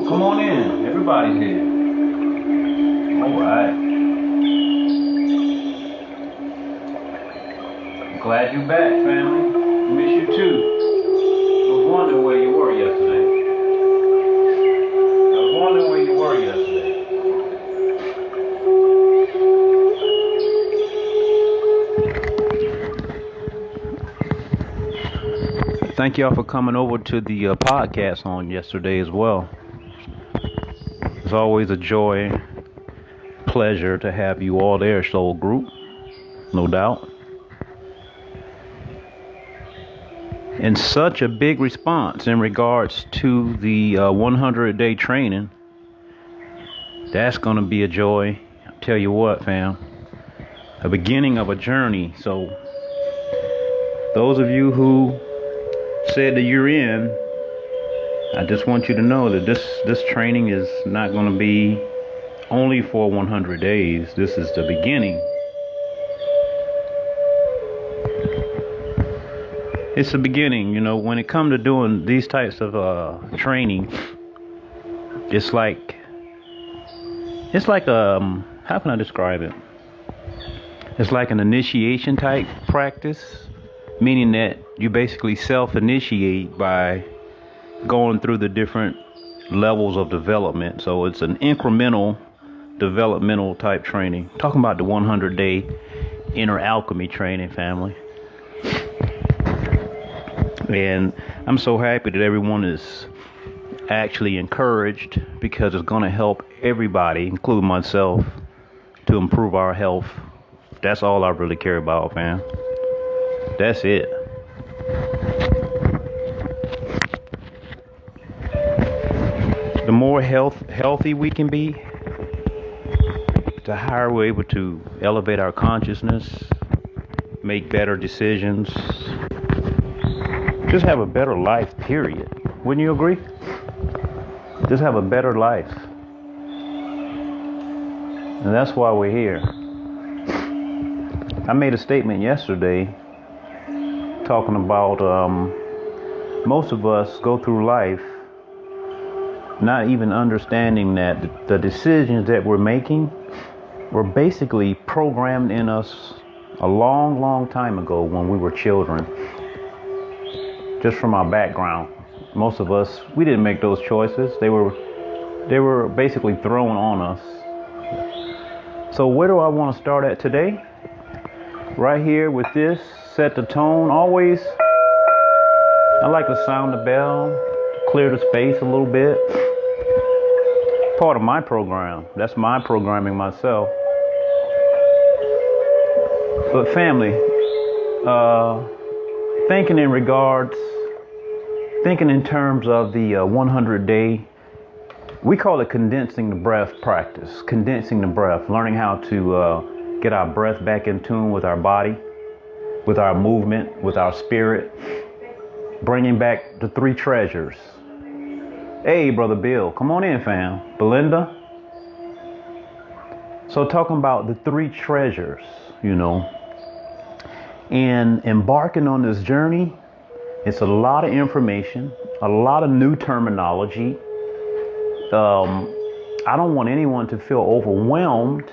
Come on in. Everybody's here. All right. I'm glad you're back, family. Miss you too. I was wondering where you were yesterday. Thank y'all for coming over to the podcast on yesterday as well. It's always a joy, pleasure to have you all there, soul group, no doubt. And such a big response in regards to the 100-day training. That's going to be a joy. I'll tell you what, fam. A beginning of a journey. So those of you who said that you're in, I just want you to know that this training is not going to be only for 100 days. This is the beginning. It's the beginning. You know, when it comes to doing these types of training, it's like how can I describe it? It's like an initiation type practice, meaning that you basically self-initiate by going through the different levels of development. So it's an incremental developmental type training. Talking about the 100-day inner alchemy training, family. And I'm so happy that everyone is actually encouraged, because it's going to help everybody, including myself, to improve our health. That's all I really care about, fam. That's it. The more healthy we can be, the higher we're able to elevate our consciousness, make better decisions, just have a better life, period. Wouldn't you agree? Just have a better life. And that's why we're here. I made a statement yesterday talking about most of us go through life not even understanding that the decisions that we're making were basically programmed in us a long, long time ago when we were children. Just from our background, most of us, we didn't make those choices. They were basically thrown on us. So where do I want to start at today? Right here with this, set the tone. Always, I like to sound the bell, clear the space a little bit. Part of my program. That's my programming myself. But family, thinking in terms of the 100-day, we call it condensing the breath practice. Condensing the breath, learning how to get our breath back in tune with our body, with our movement, with our spirit, bringing back the three treasures. Hey, Brother Bill, come on in, fam. Belinda. So talking about the three treasures, you know, and embarking on this journey, it's a lot of information, a lot of new terminology. I don't want anyone to feel overwhelmed.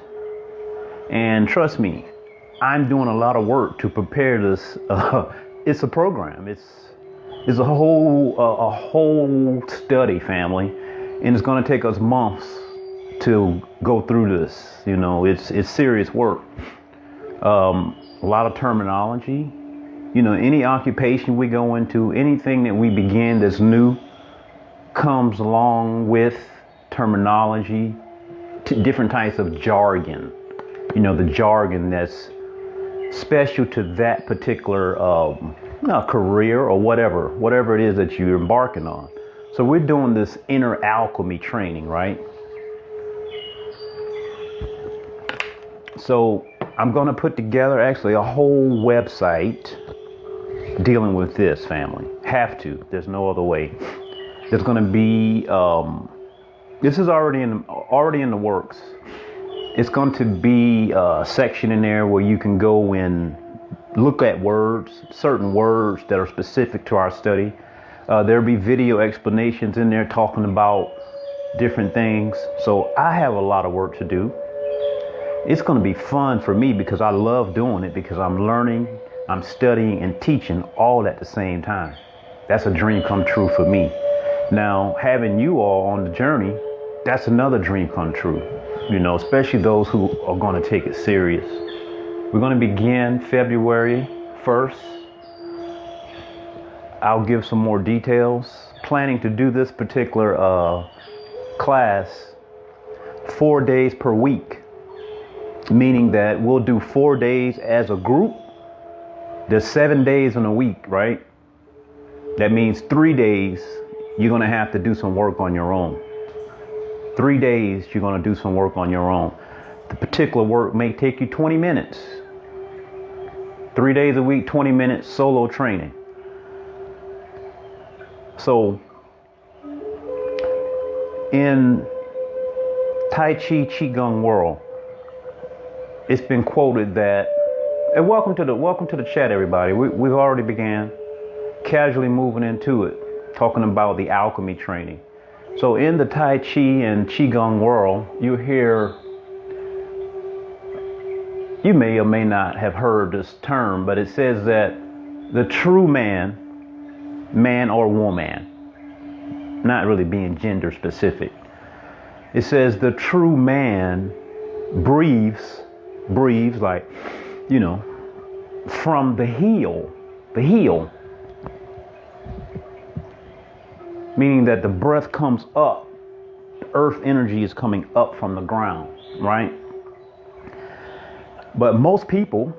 And trust me, I'm doing a lot of work to prepare this. It's a program. It's a whole study, family, and it's going to take us months to go through this. You know, it's serious work. A lot of terminology. You know, any occupation we go into, anything that we begin that's new, comes along with terminology, different types of jargon. You know, the jargon that's special to that particular career or whatever it is that you're embarking on. So we're doing this inner alchemy training, right? So I'm going to put together actually a whole website dealing with this, family. Have to. There's no other way. There's going to be, this is already in the works. It's going to be a section in there where you can go and look at words, certain words that are specific to our study. There'll be video explanations in there talking about different things. So I have a lot of work to do. It's going to be fun for me because I love doing it, because I'm learning, I'm studying and teaching all at the same time. That's a dream come true for me. Now, having you all on the journey, that's another dream come true, you know, especially those who are going to take it serious. We're going to begin February 1st. I'll give some more details. Planning to do this particular class 4 days per week, meaning that we'll do 4 days as a group. There's 7 days in a week, right? That means 3 days you're going to have to do some work on your own. 3 days you're going to do some work on your own. The particular work may take you 20 minutes. 3 days a week, 20 minutes solo training. So in Tai Chi Qigong world, it's been quoted that, and welcome to the chat, everybody. We've already began casually moving into it, talking about the alchemy training. So in the Tai Chi and Qigong world, you hear, you may or may not have heard this term, but it says that the true man or woman, not really being gender specific. It says the true man breathes like, you know, from the heel, meaning that the breath comes up, the earth energy is coming up from the ground, right? But most people,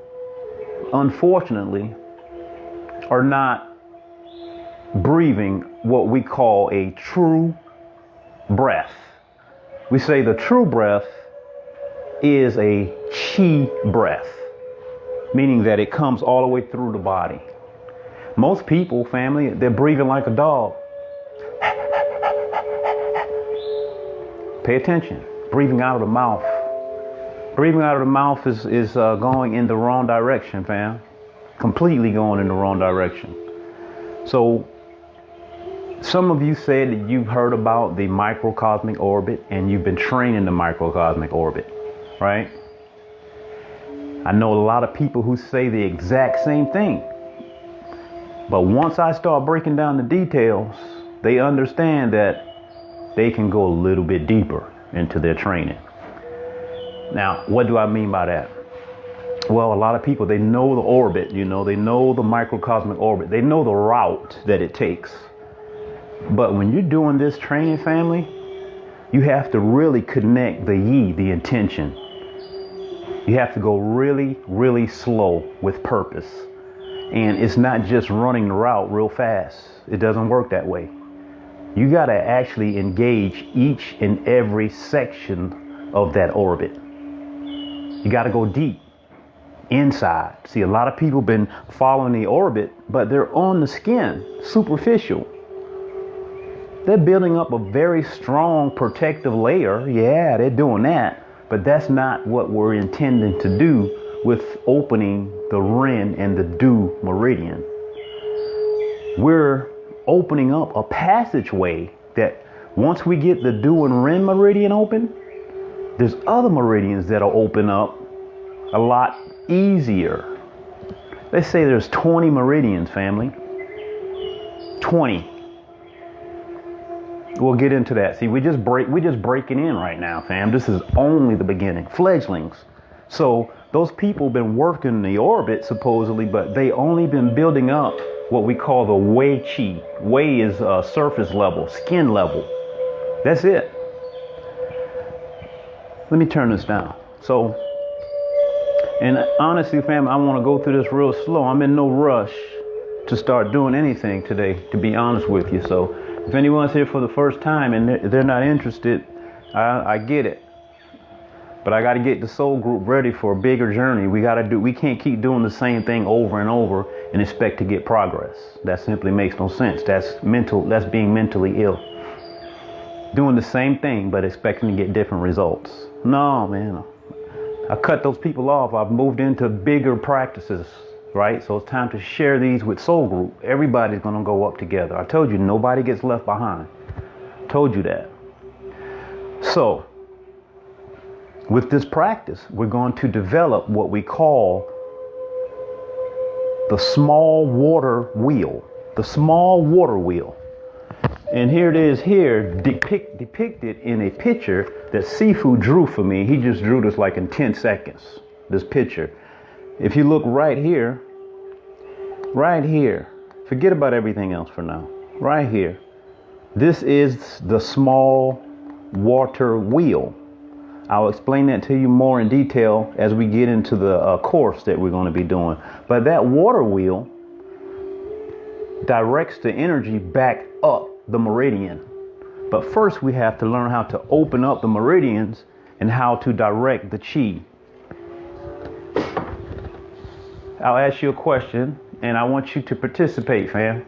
unfortunately, are not breathing what we call a true breath. We say the true breath is a chi breath, meaning that it comes all the way through the body. Most people, family, they're breathing like a dog. Pay attention. Breathing out of the mouth. Breathing out of the mouth is going in the wrong direction, fam. Completely going in the wrong direction. So some of you said that you've heard about the microcosmic orbit and you've been training the microcosmic orbit, right? I know a lot of people who say the exact same thing. But once I start breaking down the details, they understand that they can go a little bit deeper into their training. Now, what do I mean by that? Well, a lot of people, they know the orbit, you know, they know the microcosmic orbit. They know the route that it takes. But when you're doing this training, family, you have to really connect the yi, the intention. You have to go really, really slow with purpose. And it's not just running the route real fast. It doesn't work that way. You got to actually engage each and every section of that orbit. You got to go deep inside. See, a lot of people been following the orbit, but they're on the skin, superficial. They're building up a very strong protective layer. Yeah, they're doing that. But that's not what we're intending to do with opening the Ren and the Du meridian. We're opening up a passageway that once we get the Du and Ren meridian open, there's other meridians that'll open up a lot easier. Let's say there's 20 meridians, family. 20. We'll get into that. See, we're just breaking in right now, fam. This is only the beginning. Fledglings. So those people have been working the orbit supposedly, but they only been building up what we call the Wei Chi. Wei is surface level, skin level. That's it. Let me turn this down. So, and honestly, fam, I want to go through this real slow. I'm in no rush to start doing anything today, to be honest with you. So if anyone's here for the first time and they're not interested, I get it. But I got to get the soul group ready for a bigger journey. We can't keep doing the same thing over and over and expect to get progress. That simply makes no sense. That's being mentally ill. Doing the same thing, but expecting to get different results. No, man. I cut those people off. I've moved into bigger practices, right? So it's time to share these with soul group. Everybody's going to go up together. I told you, nobody gets left behind. Told you that. So, with this practice, we're going to develop what we call the small water wheel. The small water wheel. And here it is here, depicted in a picture that Sifu drew for me. He just drew this like in 10 seconds, this picture. If you look right here, forget about everything else for now. Right here, this is the small water wheel. I'll explain that to you more in detail as we get into the course that we're going to be doing. But that water wheel directs the energy back up the meridian. But first we have to learn how to open up the meridians and how to direct the chi. I'll ask you a question and I want you to participate, fam.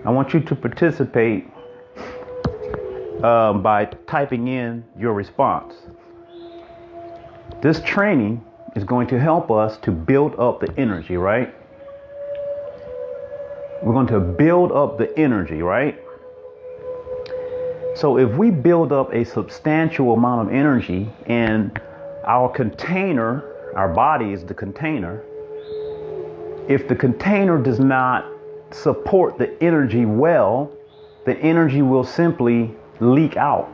I want you to participate by typing in your response. This training is going to help us to build up the energy, right? We're going to build up the energy, right? So if we build up a substantial amount of energy and our container, our body is the container, if the container does not support the energy well, the energy will simply leak out.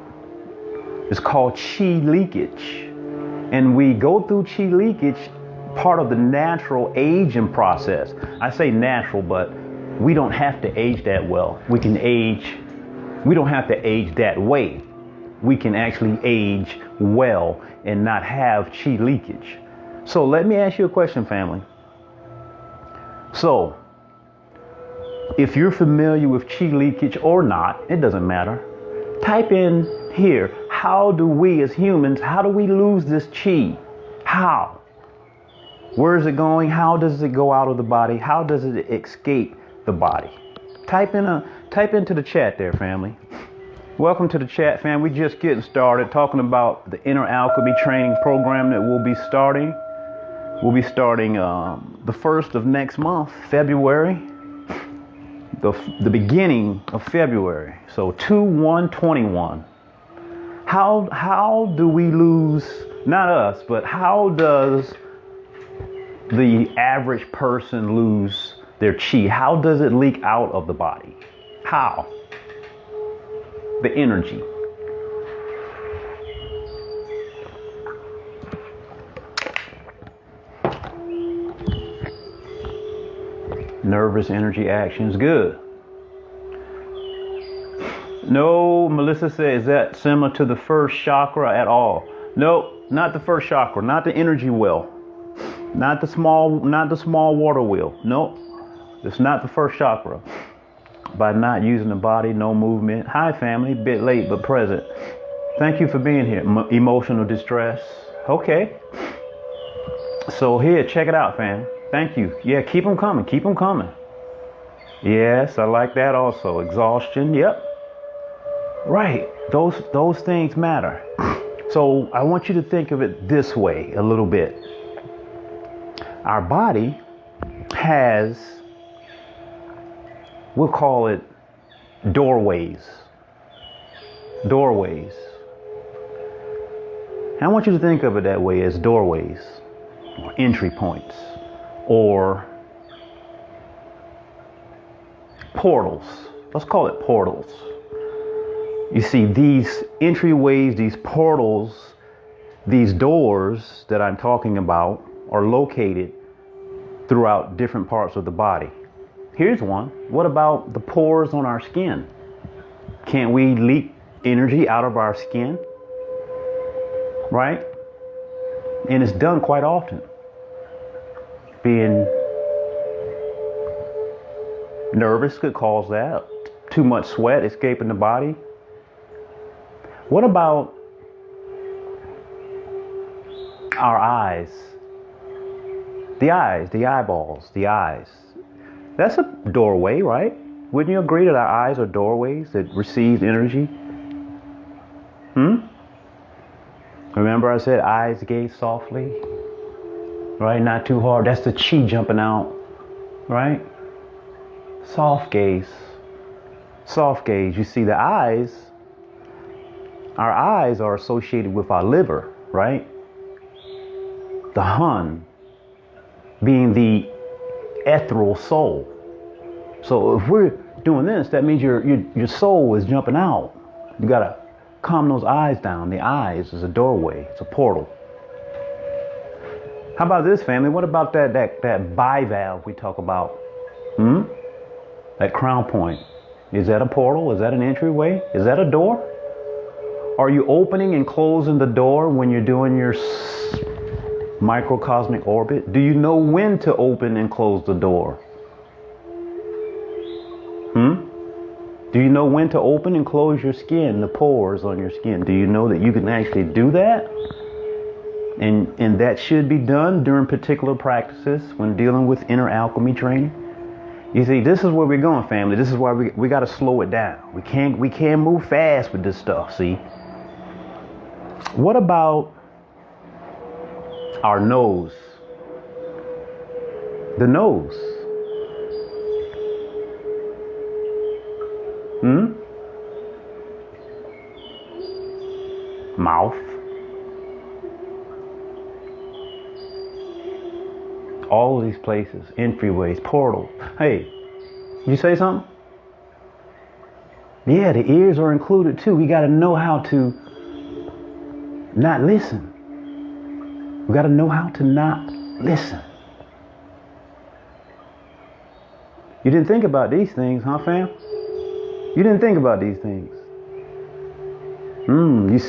It's called chi leakage. And we go through chi leakage, part of the natural aging process. I say natural, but we don't have to age that well. We don't have to age that way. We can actually age well and not have chi leakage. So let me ask you a question, family. So if you're familiar with chi leakage or not, it doesn't matter. Type in here, how do we as humans, how do we lose this chi? How? Where is it going? How does it go out of the body? How does it escape the body? Type into the chat there, family. Welcome to the chat, fam. We're just getting started talking about the Inner Alchemy training program that we'll be starting. We'll be starting the 1st of next month, February. The beginning of February. So 2/1/21. How do we lose, not us, but how does the average person lose their chi? How does it leak out of the body? How? The energy. Nervous energy actions. Good. No, Melissa says, is that similar to the first chakra at all? No, not the first chakra, not the energy well, not the small water wheel. No, it's not the first chakra. By not using the body, no movement. Hi, family. Bit late but present. Thank you for being here. Emotional distress. Okay. So here, check it out, fam. Thank you. Yeah, keep them coming. Keep them coming. Yes, I like that also. Exhaustion. Yep. Right. Those things matter. So I want you to think of it this way a little bit. Our body has, we'll call it doorways. Doorways. I want you to think of it that way, as doorways, or entry points, or portals. Let's call it portals. You see, these entryways, these portals, these doors that I'm talking about are located throughout different parts of the body. Here's one. What about the pores on our skin? Can't we leak energy out of our skin? Right? And it's done quite often. Being nervous could cause that. Too much sweat escaping the body. What about our eyes? The eyes, the eyeballs, the eyes. That's a doorway, right? Wouldn't you agree that our eyes are doorways that receive energy? Remember I said eyes gaze softly, right? Not too hard. That's the chi jumping out, right? Soft gaze. Soft gaze. You see, the eyes Our eyes are associated with our liver, right? The Hun being the ethereal soul. So if we're doing this, that means your soul is jumping out. You got to calm those eyes down. The eyes is a doorway. It's a portal. How about this, family? What about that bivalve we talk about? That crown point. Is that a portal? Is that an entryway? Is that a door? Are you opening and closing the door when you're doing your microcosmic orbit? Do you know when to open and close the door? Do you know when to open and close your skin, the pores on your skin? Do you know that you can actually do that? And that should be done during particular practices when dealing with inner alchemy training. You see, this is where we're going, family. This is why we got to slow it down. We can't move fast with this stuff, see? What about our nose? The nose. Mouth. All of these places, entryways, portals. Hey, you say something? Yeah, the ears are included too. We got to know how to not listen. We got to know how to not listen. You didn't think about these things, huh, fam? You didn't think about these things. You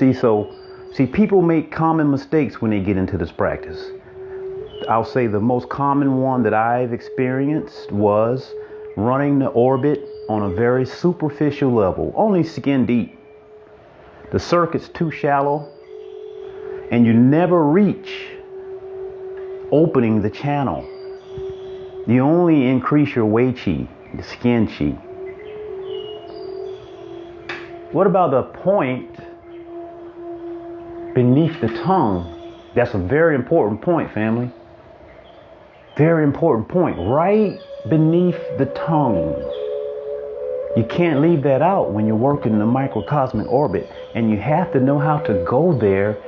see, people make common mistakes when they get into this practice. I'll say the most common one that I've experienced was running the orbit on a very superficial level, only skin deep. The circuit's too shallow, and you never reach opening the channel. You only increase your Wei Qi, the skin Qi. What about the point beneath the tongue? That's a very important point, family. Very important point, right beneath the tongue. You can't leave that out when you're working in the microcosmic orbit, and you have to know how to go there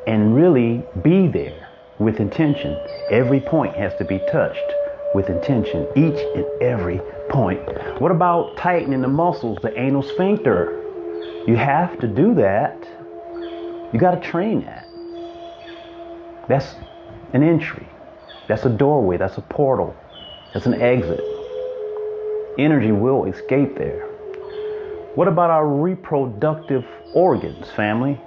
and really be there with intention. Every point has to be touched with intention, each and every point. What about tightening the muscles, the anal sphincter? You have to do that. You got to train that. That's an entry. That's a doorway. That's a portal. That's an exit. Energy will escape there. What about our reproductive organs, family?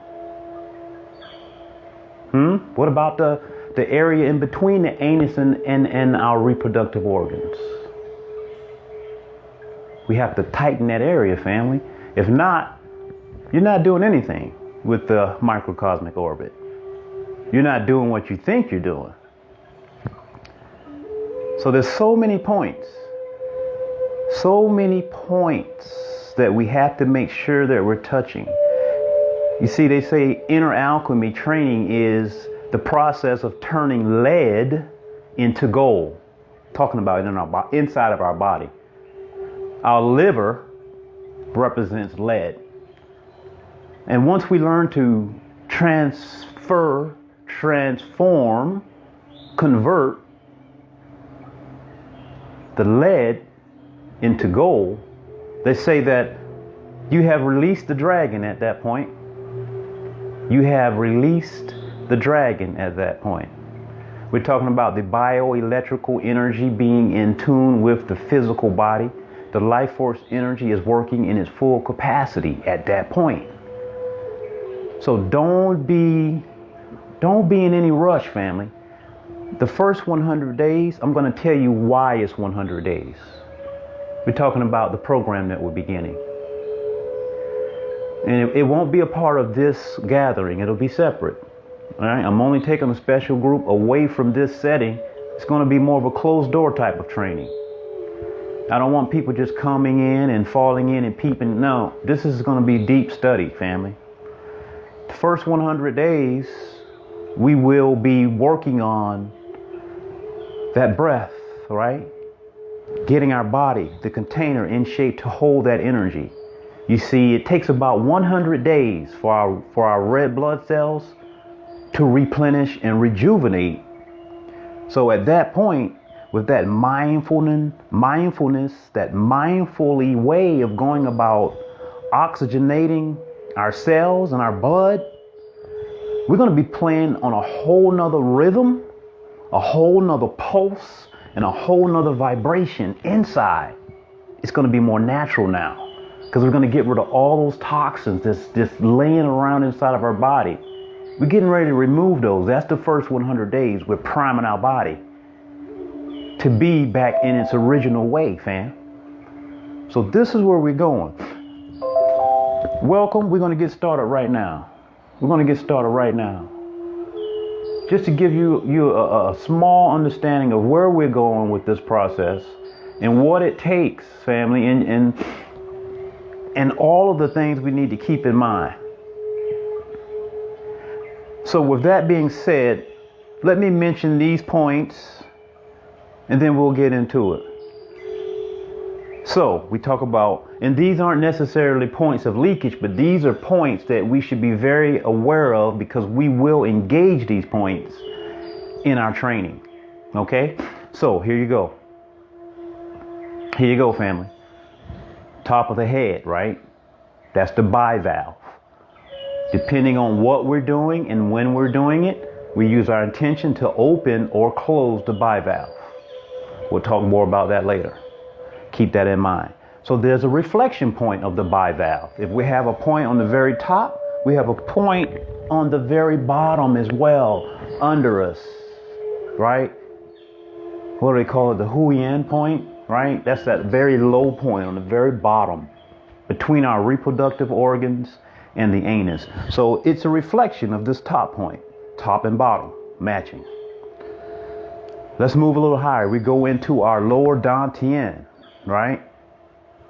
What about the area in between the anus and our reproductive organs? We have to tighten that area, family. If not, you're not doing anything with the microcosmic orbit. You're not doing what you think you're doing. So there's so many points that we have to make sure that we're touching. You see, they say inner alchemy training is the process of turning lead into gold. Talking about inside of our body. Our liver represents lead. And once we learn to transfer, transform, convert the lead into gold, they say that you have released the dragon at that point. You have released the dragon at that point. We're talking about the bioelectrical energy being in tune with the physical body. The life force energy is working in its full capacity at that point. So don't be in any rush, family. The first 100 days, I'm going to tell you why it's 100 days. We're talking about the program that we're beginning. And it won't be a part of this gathering. It'll be separate. All right? I'm only taking a special group away from this setting. It's going to be more of a closed door type of training. I don't want people just coming in and falling in and peeping. No, this is going to be deep study, family. The first 100 days, we will be working on that breath, right? Getting our body, the container in shape to hold that energy. You see, it takes about 100 days for our red blood cells to replenish and rejuvenate. So at that point, with that mindfulness, that mindfully way of going about oxygenating our cells and our blood, we're going to be playing on a whole nother rhythm, a whole nother pulse, and a whole nother vibration inside. It's going to be more natural now, because we're going to get rid of all those toxins that's just laying around inside of our body. We're getting ready to remove those. That's the first 100 days. We're priming our body to be back in its original way, fam. So this is where we're going. Welcome. We're going to get started right now. We're going to get started right now. Just to give you a small understanding of where we're going with this process and what it takes, family, and all of the things we need to keep in mind. So with that being said, let me mention these points and then we'll get into it. So we talk about, and these aren't necessarily points of leakage, but these are points that we should be very aware of, because we will engage these points in our training. Okay? So here you go. Here you go, family. Top of the head, right? That's the bivalve. Depending on what we're doing and when we're doing it, we use our intention to open or close the bivalve. We'll talk more about that later. Keep that in mind. So there's a reflection point of the bivalve. If we have a point on the very top, we have a point on the very bottom as well, under us, right? What do they call it? The Huiyan point, right? That's that very low point on the very bottom between our reproductive organs and the anus. So it's a reflection of this top point, top and bottom matching. Let's move a little higher. We go into our lower dantian, right?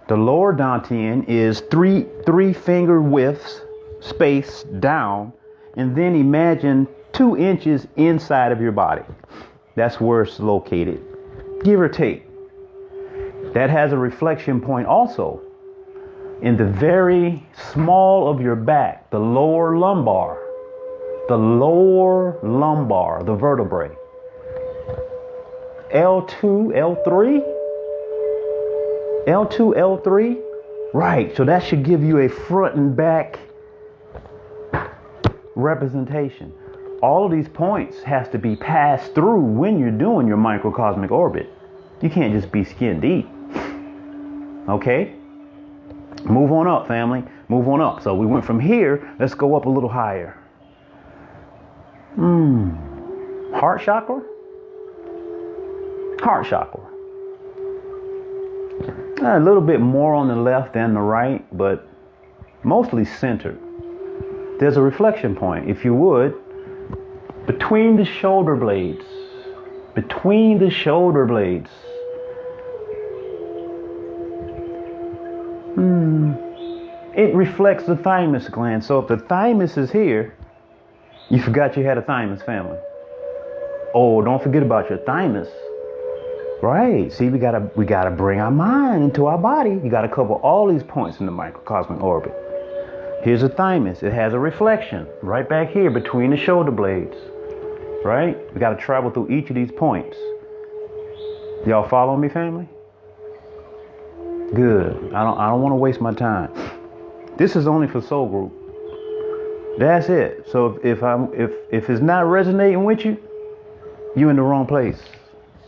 The lower dantian is three finger widths space down, and then imagine 2 inches inside of your body. That's where it's located, give or take. That has a reflection point also in the very small of your back, the lower lumbar, the vertebrae. L2, L3, right? So that should give you a front and back representation. All of these points has to be passed through when you're doing your microcosmic orbit. You can't just be skin deep. Okay? Move on up, family. Move on up. So we went from here. Let's go up a little higher. Heart chakra? Heart chakra. A little bit more on the left than the right, but mostly centered. There's a reflection point, if you would, between the shoulder blades. Between the shoulder blades. It reflects the thymus gland. So if the thymus is here, you forgot you had a thymus, family. Oh, don't forget about your thymus. Right. See, we gotta bring our mind into our body. You gotta cover all these points in the microcosmic orbit. Here's the thymus. It has a reflection right back here between the shoulder blades. Right? We gotta travel through each of these points. Y'all follow me, family? Good. I don't want to waste my time. This is only for soul group. That's it. So if it's not resonating with you, you're in the wrong place.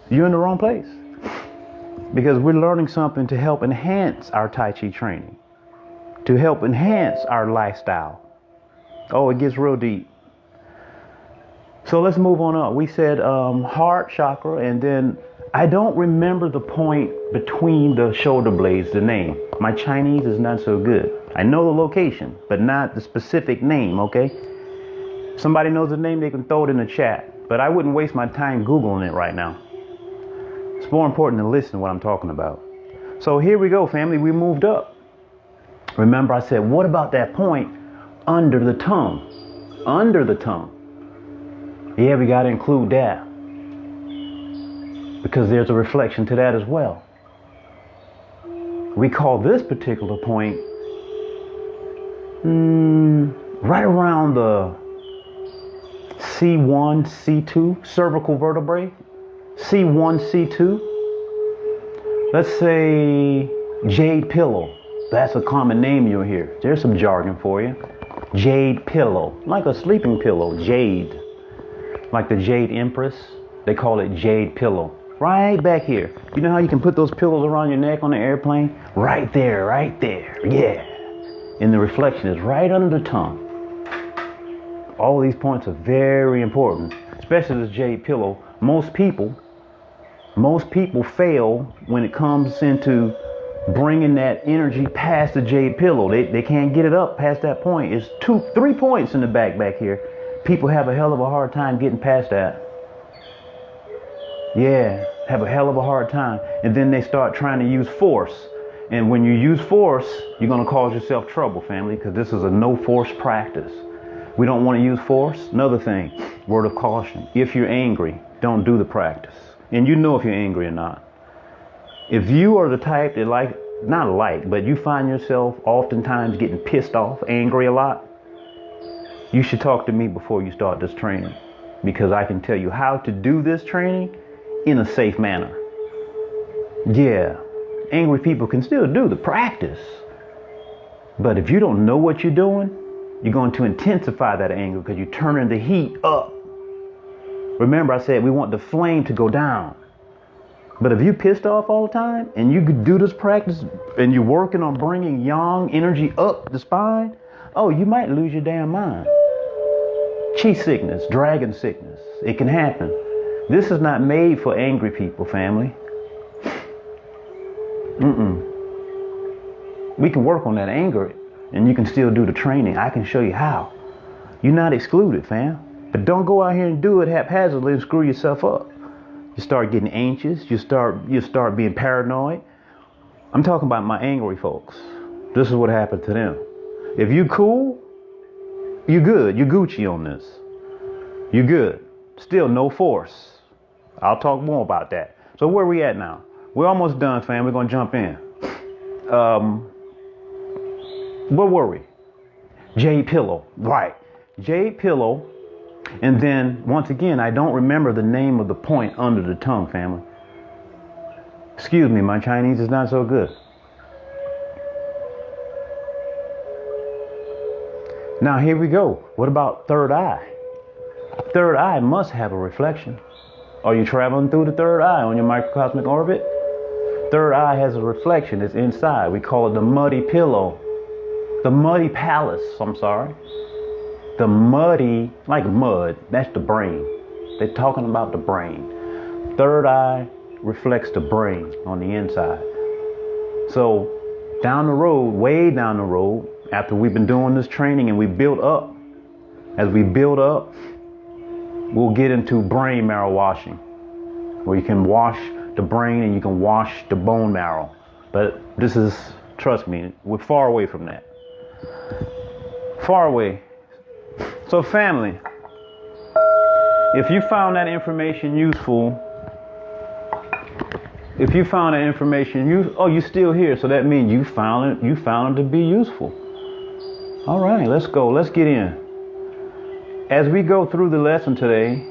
You're in the wrong place. Because we're learning something to help enhance our Tai Chi training, to help enhance our lifestyle. Oh, it gets real deep. So let's move on up. We said heart chakra, and then I don't remember the point between the shoulder blades, the name. My Chinese is not so good. I know the location, but not the specific name, okay? Somebody knows the name, they can throw it in the chat. But I wouldn't waste my time Googling it right now. It's more important to listen to what I'm talking about. So here we go, family. We moved up. Remember I said, what about that point under the tongue? Under the tongue. Yeah, we got to include that, because there's a reflection to that as well. We call this particular point right around the C1, C2 cervical vertebrae. C1, C2. Let's say jade pillow. That's a common name you'll hear. There's some jargon for you. Jade pillow, like a sleeping pillow, jade. Like the Jade Empress, they call it jade pillow. Right back here. You know how you can put those pillows around your neck on the airplane? Right there, yeah. And the reflection is right under the tongue. All of these points are very important, especially this jade pillow. Most people fail when it comes into bringing that energy past the jade pillow. They can't get it up past that point. It's 3 points in the back here. People have a hell of a hard time getting past that. Yeah, have a hell of a hard time. And then they start trying to use force. And when you use force, you're going to cause yourself trouble, family, because this is a no force practice. We don't want to use force. Another thing, word of caution. If you're angry, don't do the practice. And you know if you're angry or not. If you are the type that but you find yourself oftentimes getting pissed off, angry a lot, you should talk to me before you start this training, because I can tell you how to do this training in a safe manner. Yeah, angry people can still do the practice. But if you don't know what you're doing, you're going to intensify that anger because you're turning the heat up. Remember I said we want the flame to go down. But if you're pissed off all the time and you could do this practice and you're working on bringing yang energy up the spine, oh, you might lose your damn mind. Chi sickness, dragon sickness, it can happen. This is not made for angry people, family. We can work on that anger and you can still do the training. I can show you how. You're not excluded, fam. But don't go out here and do it haphazardly and screw yourself up. You start getting anxious. You start being paranoid. I'm talking about my angry folks. This is what happened to them. If you cool, you good. You Gucci on this. You good. Still no force. I'll talk more about that. So where we at now? We're almost done, fam. We're going to jump in. Where were we? Jade pillow. Right. Jade pillow. And then, once again, I don't remember the name of the point under the tongue, family. Excuse me, my Chinese is not so good. Now, here we go. What about third eye? Third eye must have a reflection. Are you traveling through the third eye on your microcosmic orbit? Third eye has a reflection. It's inside. We call it the muddy pillow. The muddy palace, I'm sorry. The muddy, like mud, that's the brain. They're talking about the brain. Third eye reflects the brain on the inside. So down the road, way down the road, after we've been doing this training and we build up, as we build up, we'll get into brain marrow washing, where you can wash the brain and you can wash the bone marrow. But this is, trust me, we're far away from that. Far away. So family, if you found that information useful, oh, you're still here. So that means you found it to be useful. All right, let's go. Let's get in. As we go through the lesson today,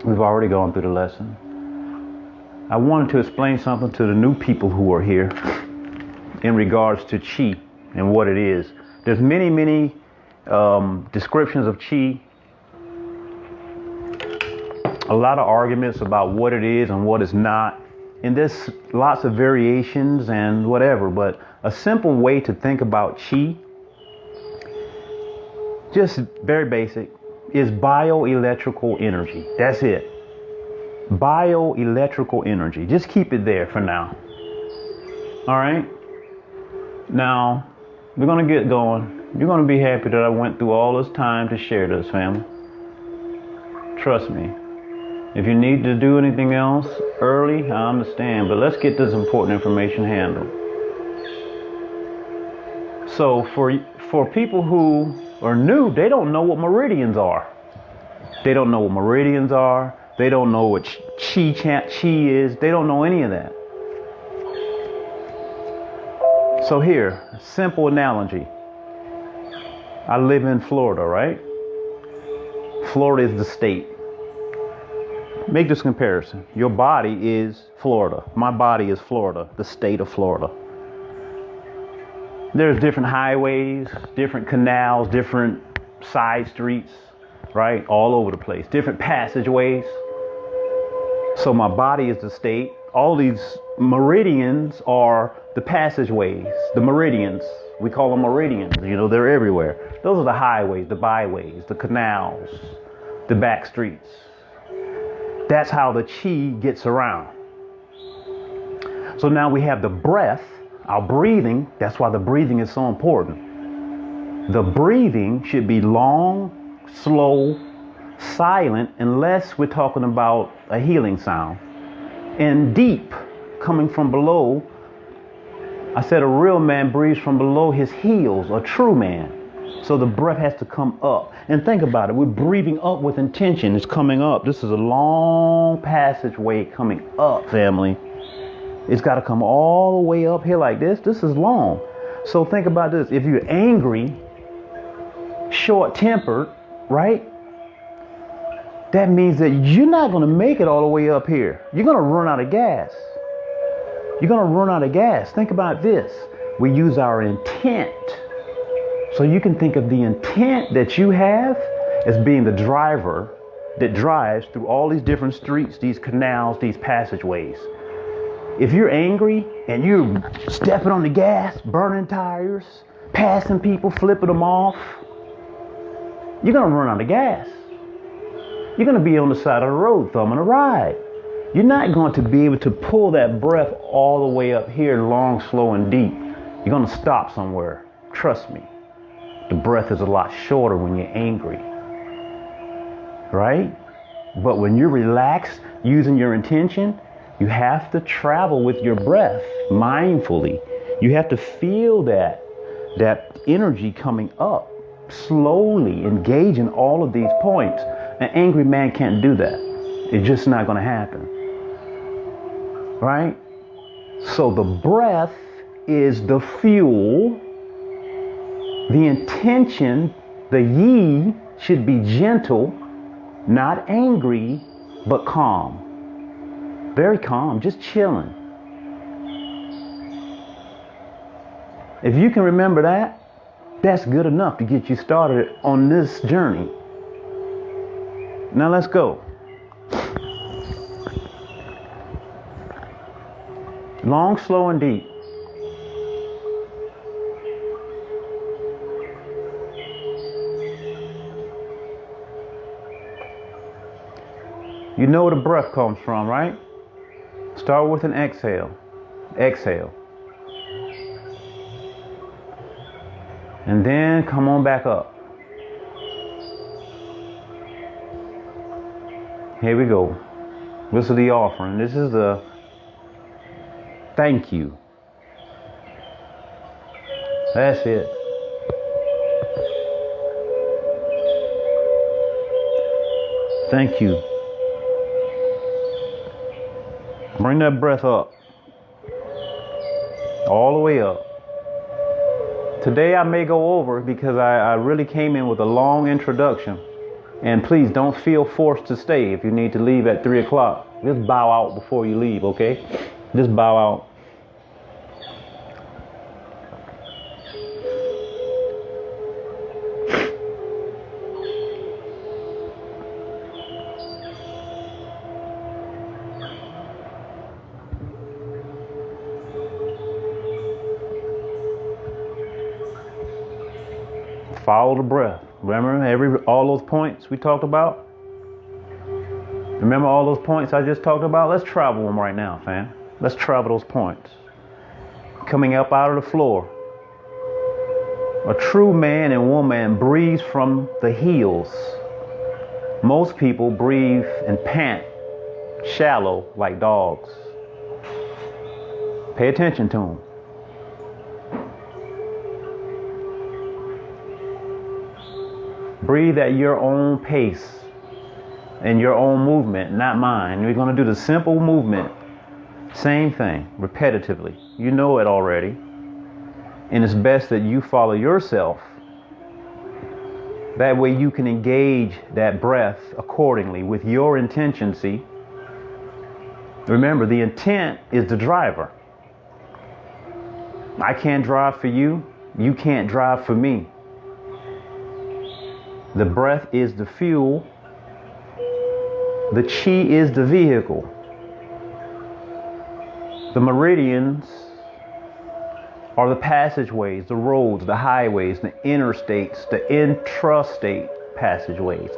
we've already gone through the lesson. I wanted to explain something to the new people who are here in regards to chi and what it is. There's many descriptions of chi. A lot of arguments about what it is and what it's not. And there's lots of variations and whatever. But a simple way to think about chi, just very basic, is bioelectrical energy. That's it. Bioelectrical energy. Just keep it there for now. All right. Now, we're going to get going. You're going to be happy that I went through all this time to share this, family. Trust me. If you need to do anything else early, I understand. But let's get this important information handled. So for people who are new, they don't know what meridians are. They don't know what meridians are. They don't know what chi is. They don't know any of that. So here, a simple analogy. I live in Florida, right? Florida is the state. Make this comparison. Your body is Florida. My body is Florida, the state of Florida. There's different highways, different canals, different side streets, right? All over the place. Different passageways. So my body is the state. All these meridians are the passageways, the meridians. We call them meridians. You know, they're everywhere. Those are the highways, the byways, the canals, the back streets. That's how the chi gets around. So now we have the breath, our breathing. That's why the breathing is so important. The breathing should be long, slow, silent, unless we're talking about a healing sound. And deep, coming from below. I said a real man breathes from below his heels, a true man. So the breath has to come up. And think about it. We're breathing up with intention. It's coming up. This is a long passageway coming up, family. It's got to come all the way up here like this. This is long. So think about this. If you're angry, short-tempered, right? That means that you're not going to make it all the way up here. You're going to run out of gas. You're going to run out of gas. Think about this. We use our intent. So you can think of the intent that you have as being the driver that drives through all these different streets, these canals, these passageways. If you're angry and you're stepping on the gas, burning tires, passing people, flipping them off, you're going to run out of gas. You're going to be on the side of the road thumbing a ride. You're not going to be able to pull that breath all the way up here, long, slow, and deep. You're going to stop somewhere. Trust me. The breath is a lot shorter when you're angry. Right? But when you're relaxed, using your intention, you have to travel with your breath mindfully. You have to feel that energy coming up, slowly engaging all of these points. An angry man can't do that. It's just not going to happen. Right? So the breath is the fuel. The intention, the yi, should be gentle, not angry, but calm. Very calm, just chilling. If you can remember that, that's good enough to get you started on this journey. Now let's go. Long, slow, and deep. You know where the breath comes from, right? Start with an exhale. Exhale. And then come on back up. Here we go. This is the offering. This is the thank you. That's it. Thank you. Bring that breath up. All the way up. Today I may go over because I really came in with a long introduction. And please don't feel forced to stay if you need to leave at 3 o'clock. Just bow out before you leave, okay? Just bow out. Follow the breath. Remember all those points we talked about? Remember all those points I just talked about? Let's travel them right now, fam. Let's travel those points. Coming up out of the floor. A true man and woman breathes from the heels. Most people breathe and pant shallow like dogs. Pay attention to them. Breathe at your own pace and your own movement, not mine. We're going to do the simple movement. Same thing, repetitively. You know it already. And it's best that you follow yourself That way you can engage that breath accordingly with your intention. Remember, the intent is the driver. I can't drive for you. You can't drive for me. The breath is the fuel. The chi is the vehicle. The meridians are the passageways, the roads, the highways, the interstates, the intrastate passageways.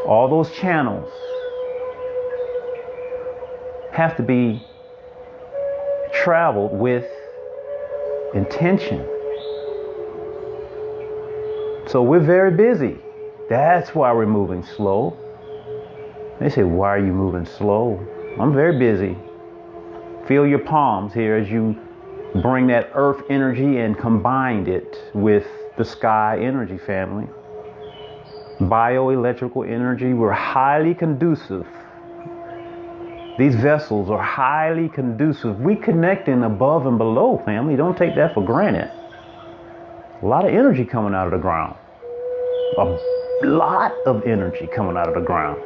All those channels have to be traveled with intention. So we're very busy. That's why we're moving slow. They say, why are you moving slow? I'm very busy. Feel your palms here as you bring that earth energy and combine it with the sky energy, family. Bioelectrical energy, we're highly conducive. These vessels are highly conducive. We connect in above and below, family. Don't take that for granted. A lot of energy coming out of the ground. A lot of energy coming out of the ground.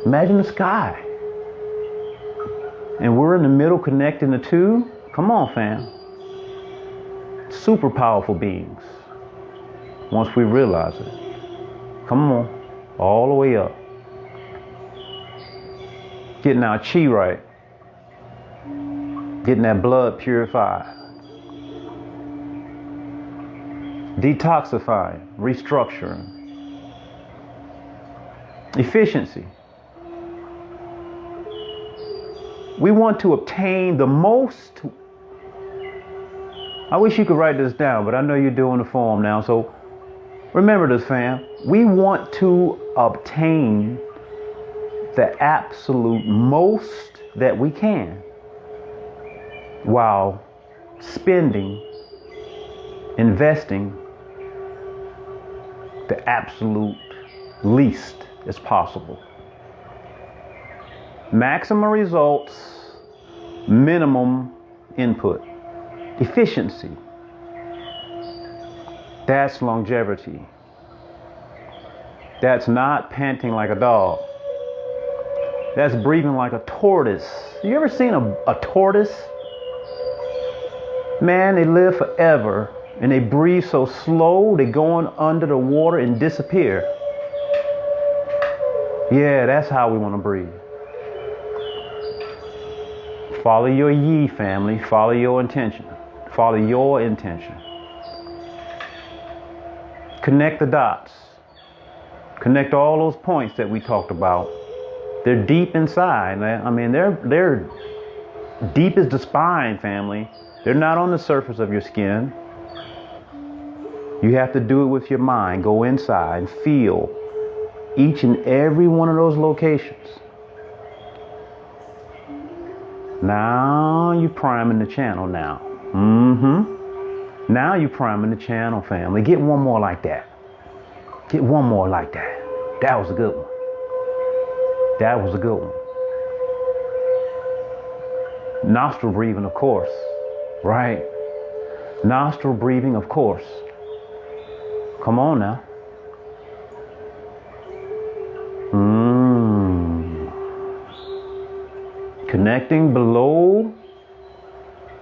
Imagine the sky. And we're in the middle connecting the two. Come on, fam. Super powerful beings. Once we realize it. Come on. All the way up. Getting our chi right. Getting that blood purified. Detoxifying. Restructuring. Efficiency. We want to obtain the most. I wish you could write this down, but I know you're doing the form now. So remember this, fam. We want to obtain the absolute most that we can while spending, investing the absolute least as possible. Maximum results, minimum input. Efficiency. That's longevity. That's not panting like a dog. That's breathing like a tortoise. You ever seen a tortoise? Man, they live forever and they breathe so slow they go on under the water and disappear. Yeah, that's how we want to breathe. Follow your yi, family. Follow your intention. Follow your intention. Connect the dots. Connect all those points that we talked about. They're deep inside. I mean, they're deep as the spine, family. They're not on the surface of your skin. You have to do it with your mind. Go inside and feel each and every one of those locations. Now you're priming the channel now. Now you're priming the channel, family. Get one more like that. Get one more like that. That was a good one. That was a good one. Nostril breathing, of course. Right? Nostril breathing, of course. Come on now. Connecting below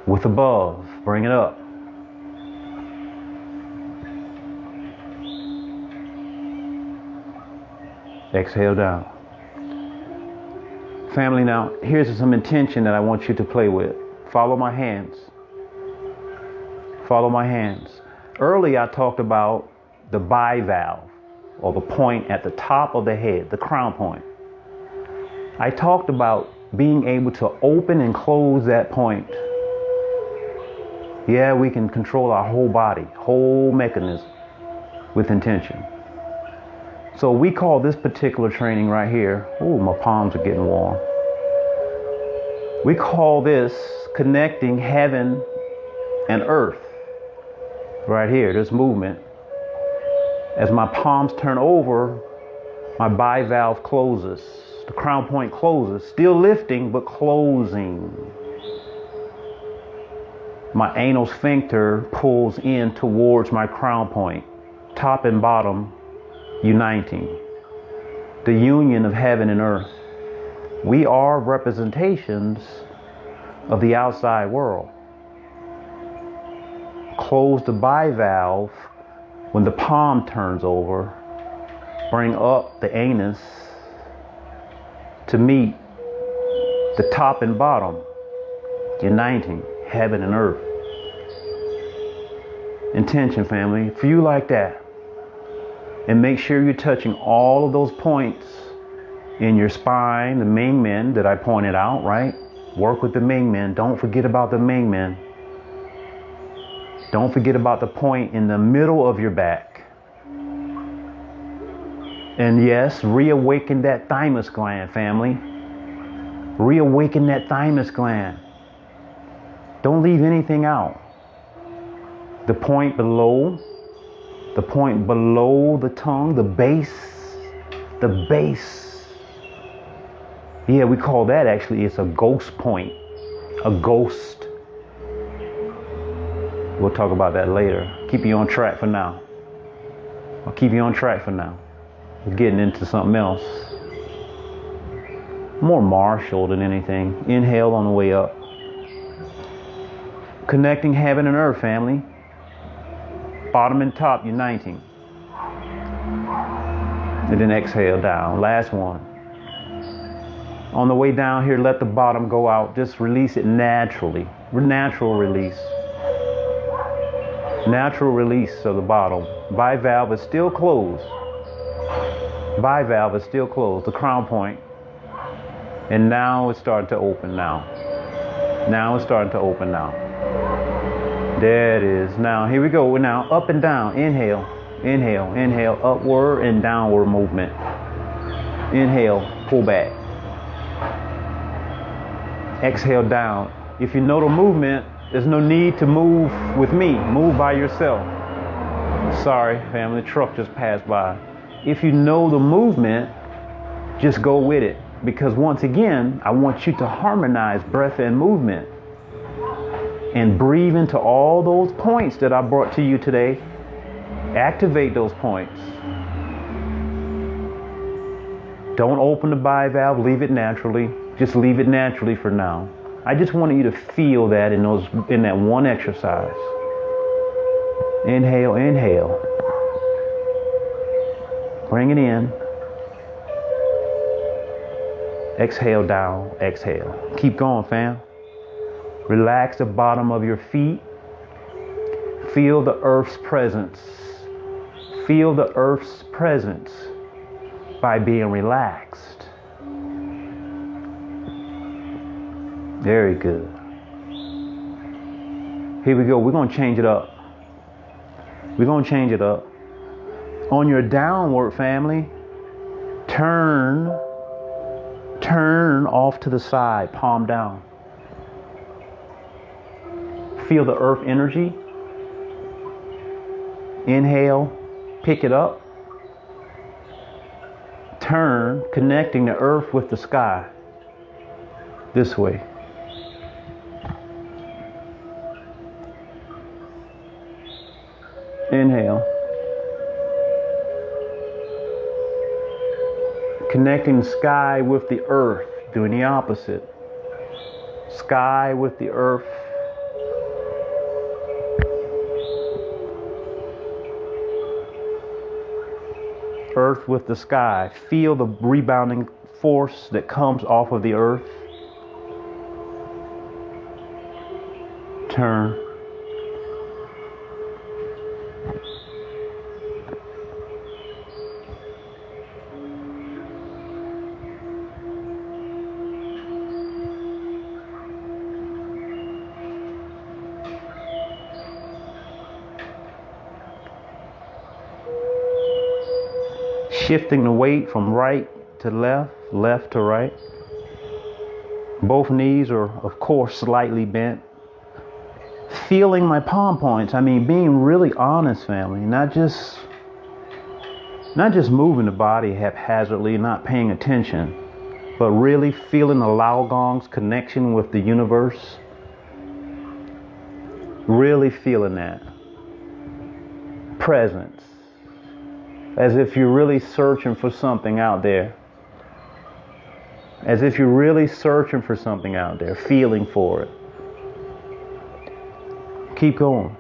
with above. Bring it up. Exhale down. Family, now here's some intention that I want you to play with. Follow my hands. Follow my hands. Early I talked about the bivalve, or the point at the top of the head, the crown point. I talked about being able to open and close that point. Yeah, we can control our whole body, whole mechanism with intention. So we call this particular training right here, ooh, my palms are getting warm. We call this connecting heaven and earth. Right here, this movement. As my palms turn over, my bivalve closes. The crown point closes, still lifting, but closing. My anal sphincter pulls in towards my crown point. top and bottom uniting, the union of heaven and earth. We are representations of the outside world. Close the bivalve when the palm turns over. Bring up the anus to meet the top and bottom, uniting heaven and earth. Intention, family, for you like that. And make sure you're touching all of those points in your spine, the main men that I pointed out, right? Work with the main men. Don't forget about the main men. Don't forget about the point in the middle of your back. And yes, reawaken that thymus gland, family. Reawaken that thymus gland. Don't leave anything out. The point below the tongue, the base. Yeah, we call that actually, it's a ghost point, a ghost. We'll talk about that later. Keep you on track for now. I'll keep you on track for now. We're getting into something else. More martial than anything. Inhale on the way up. Connecting heaven and earth, family. Bottom and top uniting. And then exhale down. Last one. On the way down here, let the bottom go out. Just release it naturally. Natural release. Natural release of the bottom. Bivalve is still closed. Bivalve is still closed. The crown point. And now it's starting to open now. Now it's starting to open now. There it is. Now here we go. We're now up and down. Inhale. Inhale. Inhale. Upward and downward movement. Inhale. Pull back. Exhale down. If you know the movement, there's no need to move with me. Move by yourself. Sorry, family. The truck just passed by. If you know the movement, just go with it. Because once again, I want you to harmonize breath and movement. And breathe into all those points that I brought to you today. Activate those points. Don't open the bivalve. Leave it naturally. Just leave it naturally for now. I just wanted you to feel that in that one exercise. Inhale, inhale. Bring it in. Exhale down, exhale. Keep going, fam. Relax the bottom of your feet. Feel the earth's presence. Feel the earth's presence by being relaxed. Very good. Here we go. We're going to change it up. We're going to change it up. On your downward, family, turn off to the side, palm down. Feel the earth energy. Inhale, pick it up. Turn, connecting the earth with the sky. This way. Inhale. Connecting the sky with the earth, doing the opposite. Sky with the earth. Earth with the sky. Feel the rebounding force that comes off of the earth. Turn. Shifting the weight from right to left, left to right. Both knees are, of course, slightly bent. Feeling my palm points. I mean, being really honest, family. Not just moving the body haphazardly, not paying attention, but really feeling the Lao Gong's connection with the universe. Really feeling that. Presence. as if you're really searching for something out there. As if you're really searching for something out there, feeling for it. Keep going.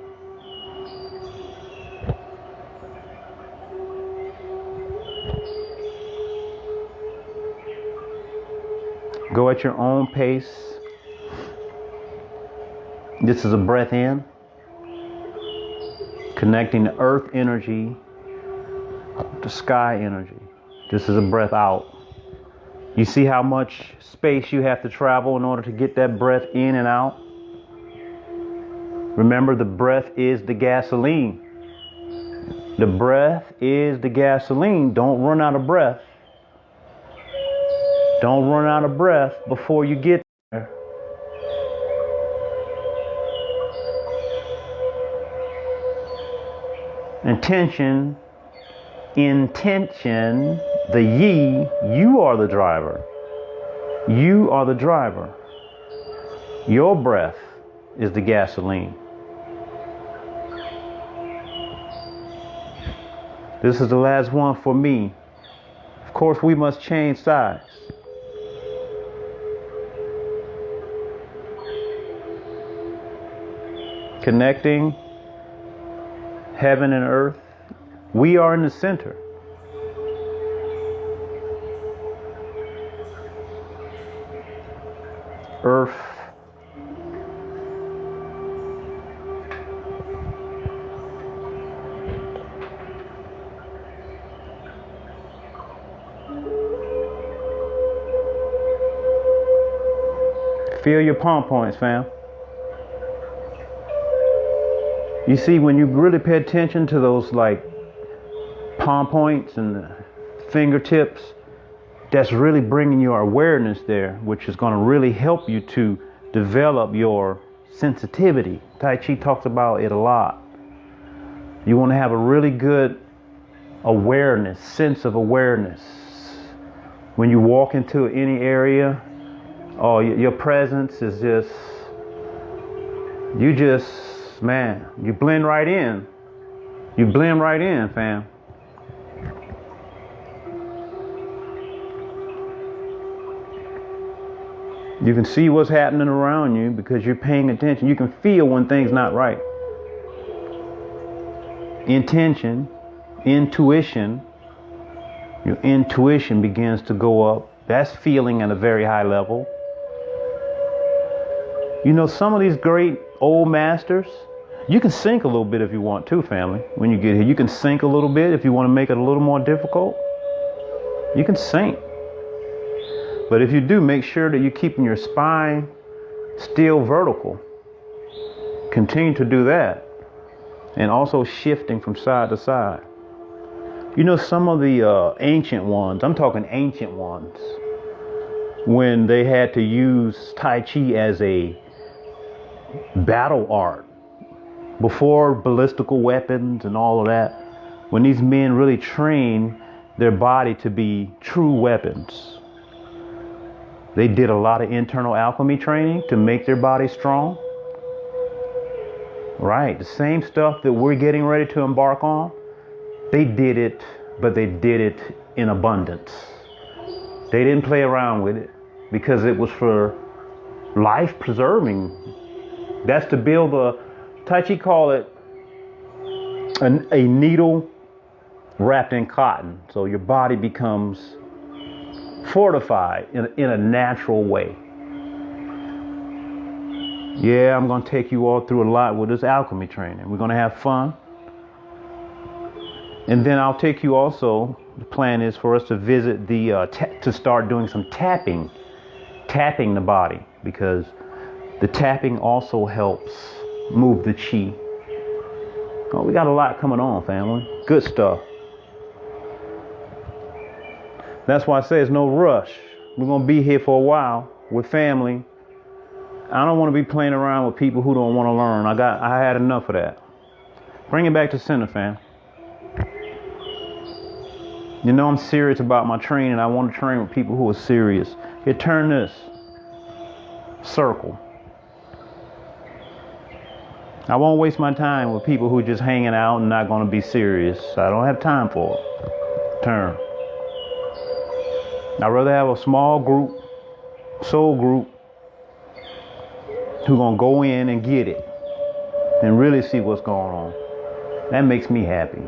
Go at your own pace. This is a breath in, connecting the earth energy to sky energy. This is a breath out. You see how much space you have to travel in order to get that breath in and out? Remember, the breath is the gasoline. The breath is the gasoline. Don't run out of breath. Don't run out of breath before you get there. Intention, the ye, you are the driver. You are the driver. Your breath is the gasoline. This is the last one for me. Of course, we must change sides. Connecting heaven and earth. We are in the center. Earth. Feel your palm points, fam. You see, when you really pay attention to those like palm points and the fingertips, that's really bringing your awareness there, which is going to really help you to develop your sensitivity. Tai Chi talks about it a lot. You want to have a really good awareness, sense of awareness. When you walk into any area, oh, your presence is man, you blend right in. You blend right in, fam. You can see what's happening around you because you're paying attention. You can feel when things not right. Intention, intuition, your intuition begins to go up. That's feeling at a very high level. You know, some of these great old masters, you can sink a little bit if you want to, family. When you get here, you can sink a little bit if you want to make it a little more difficult. You can sink. But if you do, make sure that you're keeping your spine still vertical. Continue to do that. And also shifting from side to side. You know, some of the ancient ones, I'm talking ancient ones, when they had to use Tai Chi as a battle art, before ballistical weapons and all of that, when these men really trained their body to be true weapons, they did a lot of internal alchemy training to make their body strong. Right, the same stuff that we're getting ready to embark on, they did it, but they did it in abundance. They didn't play around with it because it was for life preserving. That's to build a, Tai Chi call it a needle wrapped in cotton. So your body becomes fortified in a natural way. Yeah, I'm going to take you all through a lot with this alchemy training. We're going to have fun. And then I'll take you also, the plan is for us to visit to start doing some tapping the body, because the tapping also helps move the chi. Oh, we got a lot coming on, family. Good stuff. That's why I say it's no rush. We're going to be here for a while with family. I don't want to be playing around with people who don't want to learn. I had enough of that. Bring it back to center, fam. You know I'm serious about my training. I want to train with people who are serious. Here, turn this. Circle. I won't waste my time with people who are just hanging out and not going to be serious. I don't have time for it. Turn. I'd rather have a small group, soul group, who gonna go in and get it and really see what's going on. That makes me happy.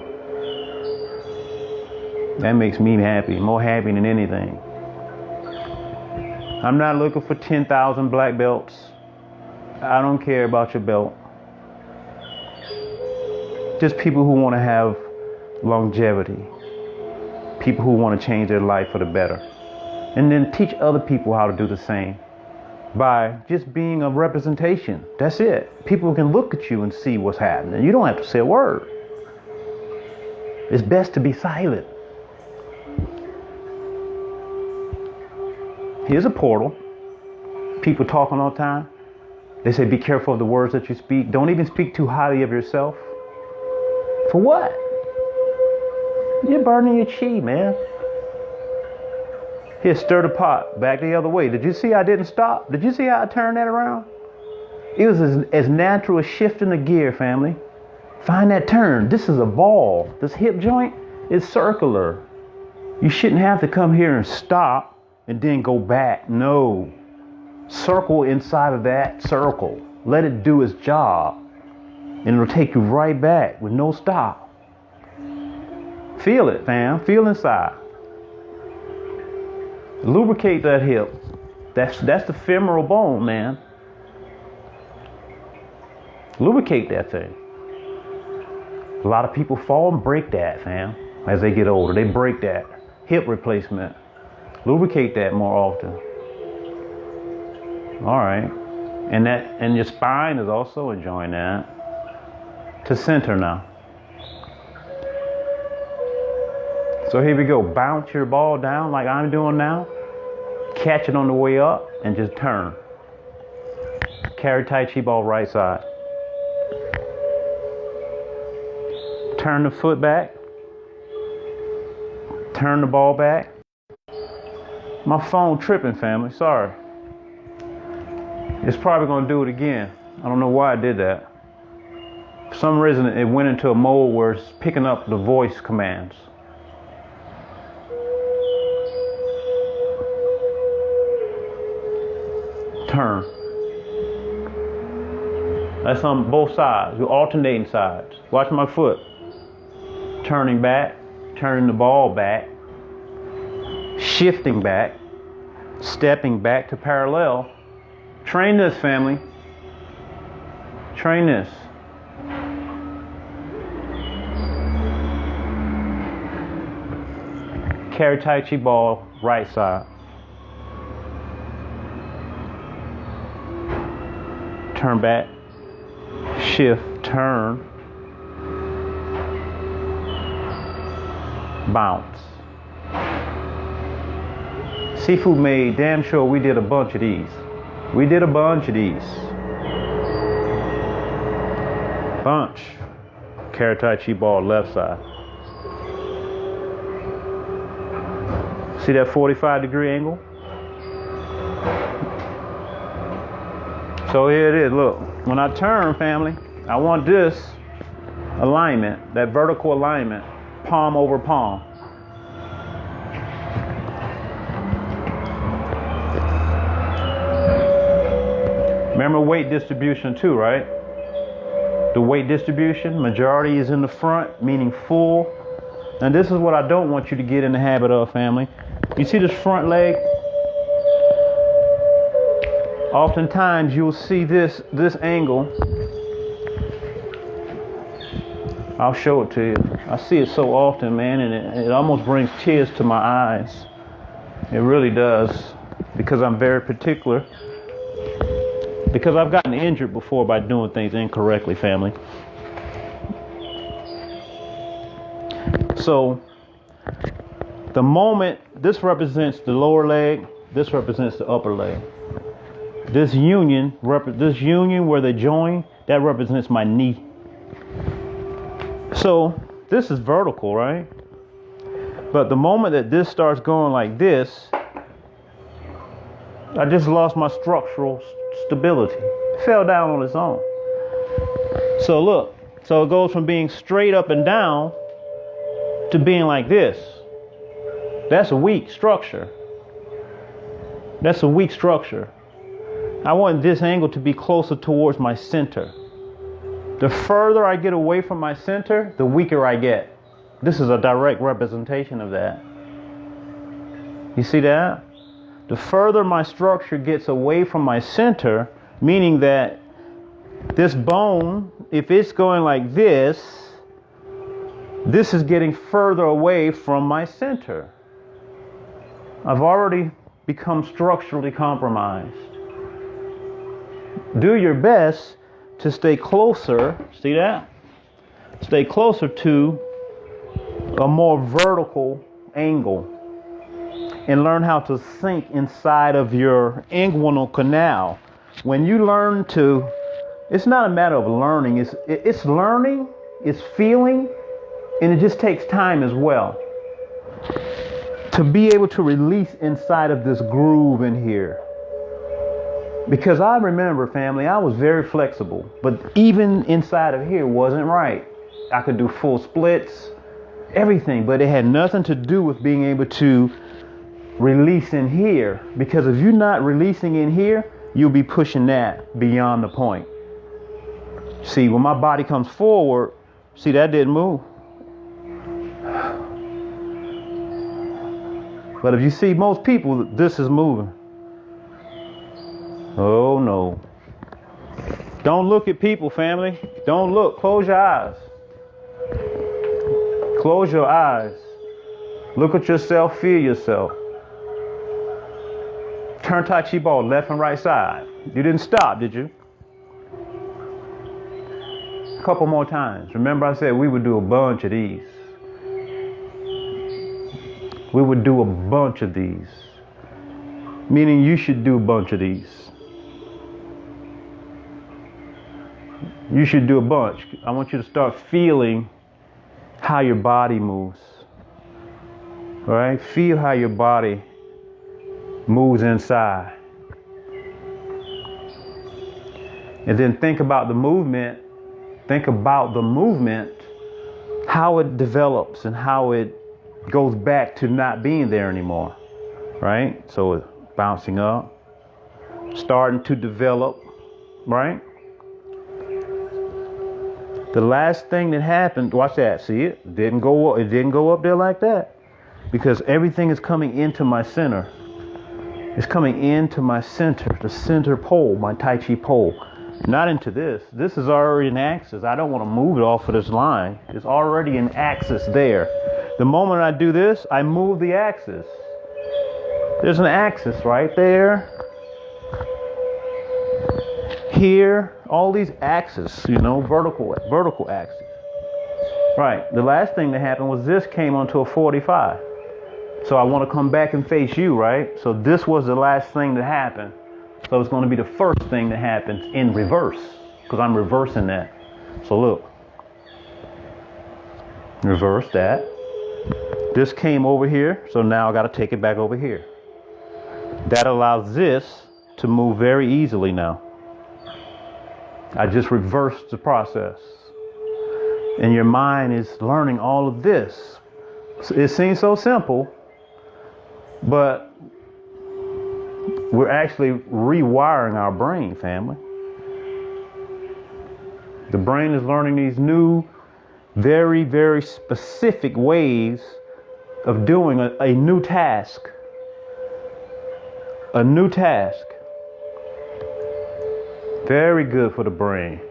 That makes me happy, more happy than anything. I'm not looking for 10,000 black belts. I don't care about your belt. Just people who want to have longevity. People who want to change their life for the better. And then teach other people how to do the same by just being a representation. That's it. People can look at you and see what's happening. You don't have to say a word. It's best to be silent. Here's a portal. People talking all the time. They say, be careful of the words that you speak. Don't even speak too highly of yourself. For what? You're burning your chi, man. Here, stir the pot back the other way. Did you see I didn't stop? Did you see how I turned that around? It was as natural as shifting a gear, family. Find that turn. This is a ball. This hip joint is circular. You shouldn't have to come here and stop and then go back. No. Circle inside of that circle. Let it do its job. And it'll take you right back with no stop. Feel it, fam. Feel inside. Lubricate that hip. That's the femoral bone, man. Lubricate that thing. A lot of people fall and break that, fam. As they get older, they break that. Hip replacement. Lubricate that more often. All right. And your spine is also enjoying that. To center now. So here we go. Bounce your ball down like I'm doing now. Catch it on the way up and just turn. Carry Tai Chi ball right side. Turn the foot back. Turn the ball back. My phone tripping, family. Sorry. It's probably going to do it again. I don't know why I did that. For some reason, it went into a mode where it's picking up the voice commands. Turn. That's on both sides. You're alternating sides. Watch my foot. Turning back. Turning the ball back. Shifting back. Stepping back to parallel. Train this, family. Train this. Carry Tai Chi ball right side. Turn back. Shift. Turn. Bounce. Seafood made damn sure we did a bunch of these. We did a bunch of these. Bunch. Carry Tai Chi ball left side. See that 45-degree angle? So here it is. Look, when I turn, family, I want this alignment, that vertical alignment, palm over palm. Remember weight distribution too, right? The weight distribution, majority is in the front, meaning full. And this is what I don't want you to get in the habit of, family. You see this front leg? Oftentimes you'll see this angle. I'll show it to you. I see it so often, man, and it almost brings tears to my eyes. It really does, because I'm very particular. Because I've gotten injured before by doing things incorrectly, family. So, the moment this represents the lower leg, this represents the upper leg. This union where they join, that represents my knee. So, this is vertical, right? But the moment that this starts going like this, I just lost my structural stability. It fell down on its own. So look, so it goes from being straight up and down to being like this. That's a weak structure. That's a weak structure. I want this angle to be closer towards my center. The further I get away from my center, the weaker I get. This is a direct representation of that. You see that? The further my structure gets away from my center, meaning that this bone, if it's going like this is getting further away from my center. I've already become structurally compromised. Do your best to stay closer, see that? Stay closer to a more vertical angle and learn how to sink inside of your inguinal canal. When you learn to, it's not a matter of learning, it's learning, it's feeling, and it just takes time as well to be able to release inside of this groove in here. Because I remember, family, I was very flexible, but even inside of here wasn't right. I could do full splits, everything, but it had nothing to do with being able to release in here. Because if you're not releasing in here, you'll be pushing that beyond the point. See, when my body comes forward, see, that didn't move. But if you see most people, this is moving. Oh no. Don't look at people, family. Don't look. Close your eyes. Close your eyes. Look at yourself, feel yourself. Turn Tai Chi ball left and right side. You didn't stop, did you? A couple more times. Remember I said we would do a bunch of these. We would do a bunch of these. Meaning you should do a bunch of these. You should do a bunch. I want you to start feeling how your body moves. All right? Feel how your body moves inside. And then think about the movement. Think about the movement, how it develops and how it goes back to not being there anymore. Right? So it's bouncing up, starting to develop, right? The last thing that happened, watch that, see it? It didn't go up there like that. Because everything is coming into my center. It's coming into my center, the center pole, my Tai Chi pole. Not into this. This is already an axis. I don't want to move it off of this line. It's already an axis there. The moment I do this, I move the axis. There's an axis right there. Here, all these axes, vertical axis. Right. The last thing that happened was this came onto a 45. So I want to come back and face you, right? So this was the last thing that happened. So it's going to be the first thing that happens in reverse, because I'm reversing that. So look. Reverse that. This came over here, so now I got to take it back over here. That allows this to move very easily now. I just reversed the process. And your mind is learning all of this. It seems so simple, but we're actually rewiring our brain, family. The brain is learning these new, very, very specific ways of doing a new task. A new task. Very good for the brain.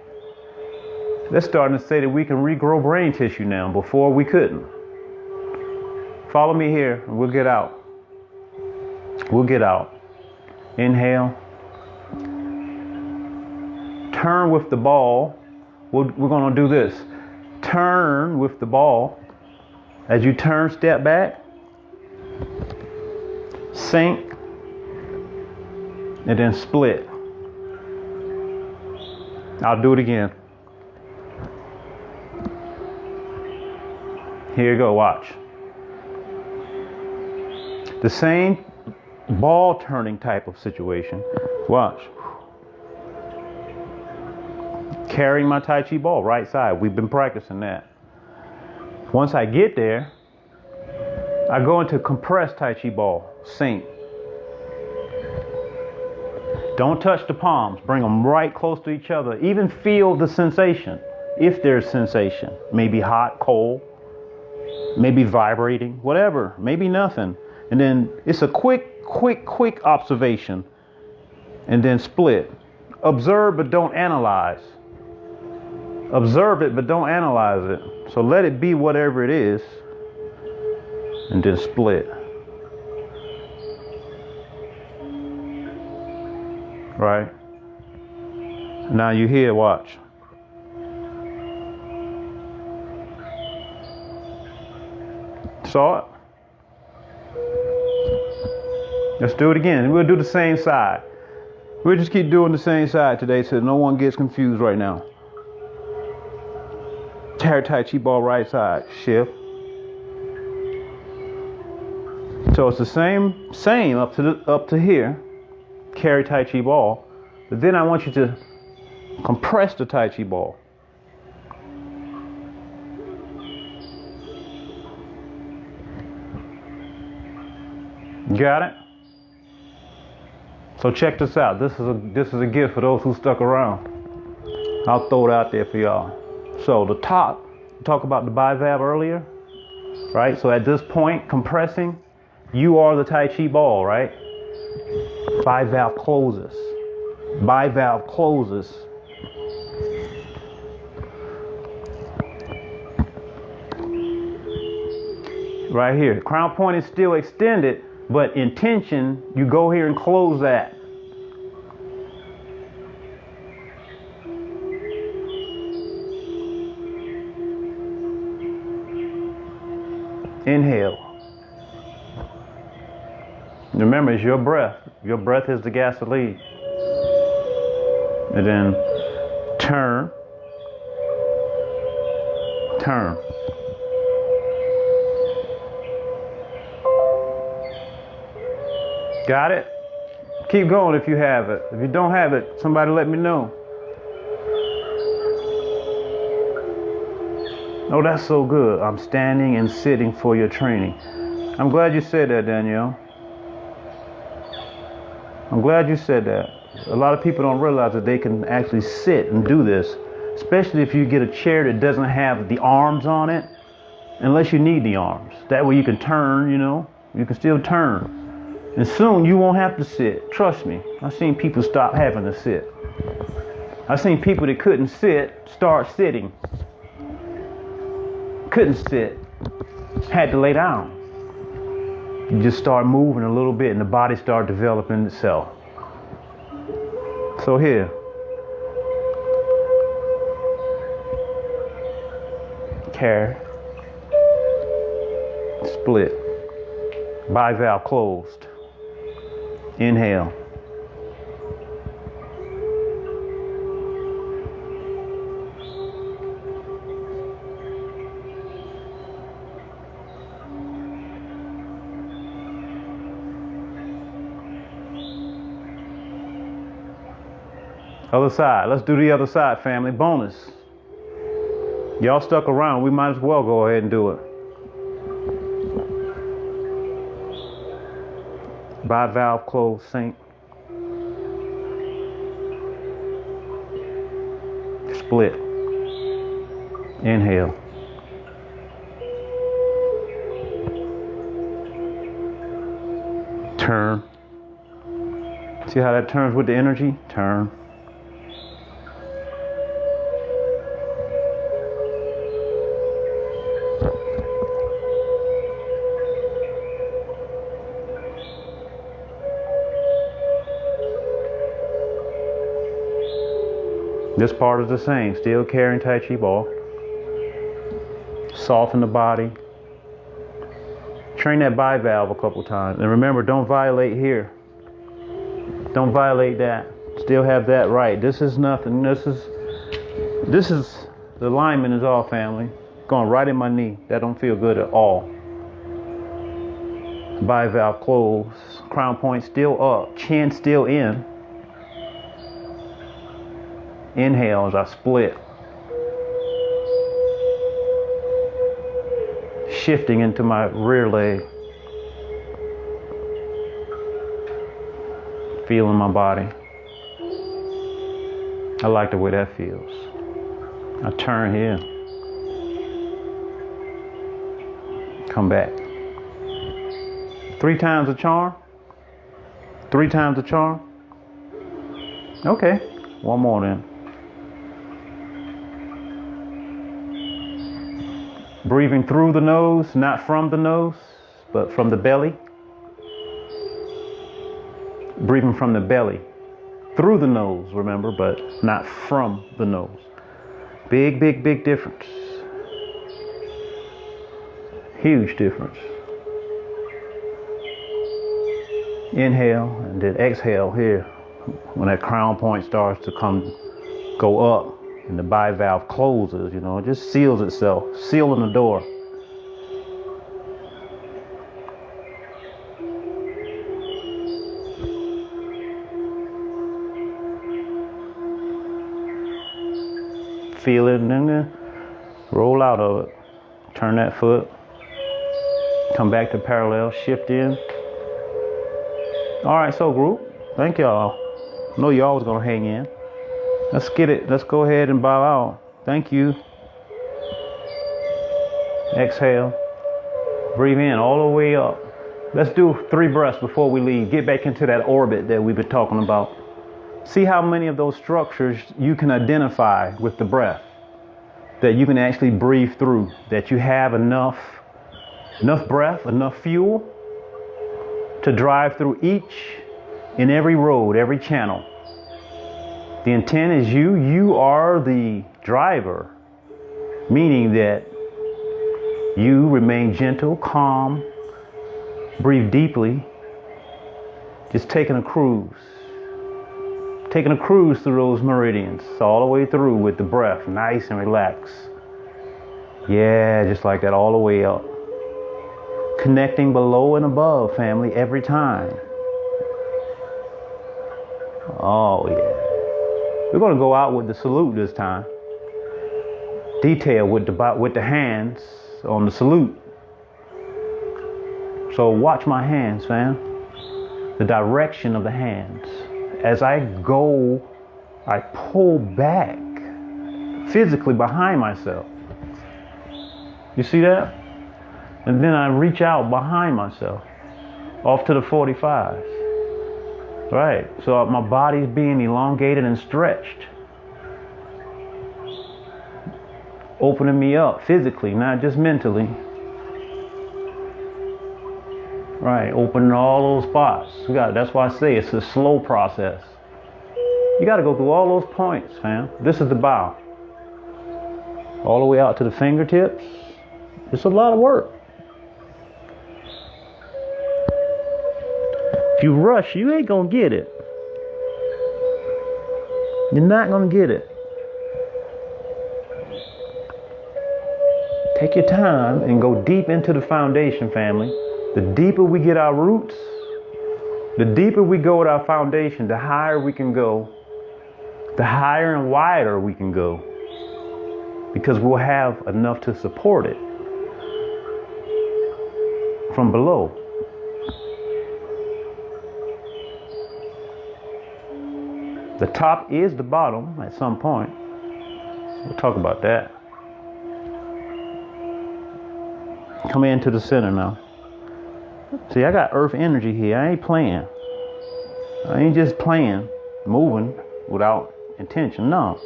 They're starting to say that we can regrow brain tissue now. Before we couldn't. Follow me here and we'll get out. We'll get out. Inhale. Turn with the ball. We're going to do this. Turn with the ball. As you turn, step back. Sink. And then split. I'll do it again. Here you go, watch. The same ball turning type of situation. Watch. Carrying my Tai Chi ball, right side. We've been practicing that. Once I get there, I go into compressed Tai Chi ball, sink. Don't touch the palms. Bring them right close to each other. Even feel the sensation, if there's sensation. Maybe hot, cold, maybe vibrating, whatever, maybe nothing. And then it's a quick observation. And then split. Observe, but don't analyze. Observe it, but don't analyze it. So let it be whatever it is. And then split. Right? Now you hear, watch. Saw it? Let's do it again. We'll do the same side. We'll just keep doing the same side today so no one gets confused right now. Carry Tai Chi ball right side. Shift. So it's the same up to here. Carry Tai Chi ball. But then I want you to compress the Tai Chi ball. Got it? So check this out. This is a gift for those who stuck around. I'll throw it out there for y'all. So the top, talk about the bivalve earlier, right? So at this point, compressing, you are the Tai Chi ball, right? Bivalve closes. Bivalve closes. Right here. Crown point is still extended, but in tension, you go here and close that. Inhale. Remember, it's your breath. Your breath is the gasoline. And then turn. Turn. Got it? Keep going if you have it. If you don't have it, somebody let me know. Oh, that's so good. I'm standing and sitting for your training. I'm glad you said that, Danielle. I'm glad you said that. A lot of people don't realize that they can actually sit and do this, especially if you get a chair that doesn't have the arms on it, unless you need the arms. That way you can turn, you can still turn. And soon you won't have to sit. Trust me. I've seen people stop having to sit. I've seen people that couldn't sit start sitting. Couldn't sit. Had to lay down. You just start moving a little bit and the body start developing itself. So here. Carry. Split. Bivalve closed. Inhale. Other side. Let's do the other side, family. Bonus. Y'all stuck around. We might as well go ahead and do it. Bivalve closed, sink. Split. Inhale. Turn. See how that turns with the energy? Turn. This part is the same, still carrying Tai Chi ball. Soften the body. Train that bivalve a couple times. And remember, don't violate here. Don't violate that. Still have that right. This is nothing. This is the alignment is all, family. Going right in my knee. That don't feel good at all. Bivalve closed. Crown point still up. Chin still in. Inhale as I split. Shifting into my rear leg. Feeling my body. I like the way that feels. I turn here. Come back. 3 times a charm? 3 times a charm? Okay, one more then. Breathing through the nose, not from the nose, but from the belly. Breathing from the belly. Through the nose, remember, but not from the nose. Big, big, big difference. Huge difference. Inhale and then exhale here. When that crown point starts to go up and the bivalve closes, you know, it just seals itself, sealing the door. Feel it and then roll out of it. Turn that foot. Come back to parallel, shift in. All right, so group, thank y'all. I know y'all was gonna hang in. Let's get it. Let's go ahead and bow out. Thank you. Exhale. Breathe in all the way up. Let's do 3 breaths before we leave. Get back into that orbit that we've been talking about. See how many of those structures you can identify with the breath. That you can actually breathe through. That you have enough breath, enough fuel to drive through each and every road, every channel. The intent is you are the driver, meaning that you remain gentle, calm, breathe deeply, just taking a cruise through those meridians, all the way through with the breath, nice and relaxed. Yeah, just like that, all the way up. Connecting below and above, family, every time. Oh, yeah. We're going to go out with the salute this time. Detail with the hands on the salute. So watch my hands, fam. The direction of the hands. As I go, I pull back physically behind myself. You see that? And then I reach out behind myself, off to the 45s. Right, so my body's being elongated and stretched. Opening me up physically, not just mentally. Right, opening all those spots. That's why I say it's a slow process. You got to go through all those points, fam. This is the bow. All the way out to the fingertips. It's a lot of work. If you rush, you ain't gonna get it. You're not gonna get it. Take your time and go deep into the foundation, family. The deeper we get our roots, the deeper we go with our foundation, the higher we can go, the higher and wider we can go, because we'll have enough to support it from below. The top is the bottom at some point. We'll talk about that. Come into the center now. See, I got earth energy here. I ain't playing. I ain't just playing, moving without intention. No.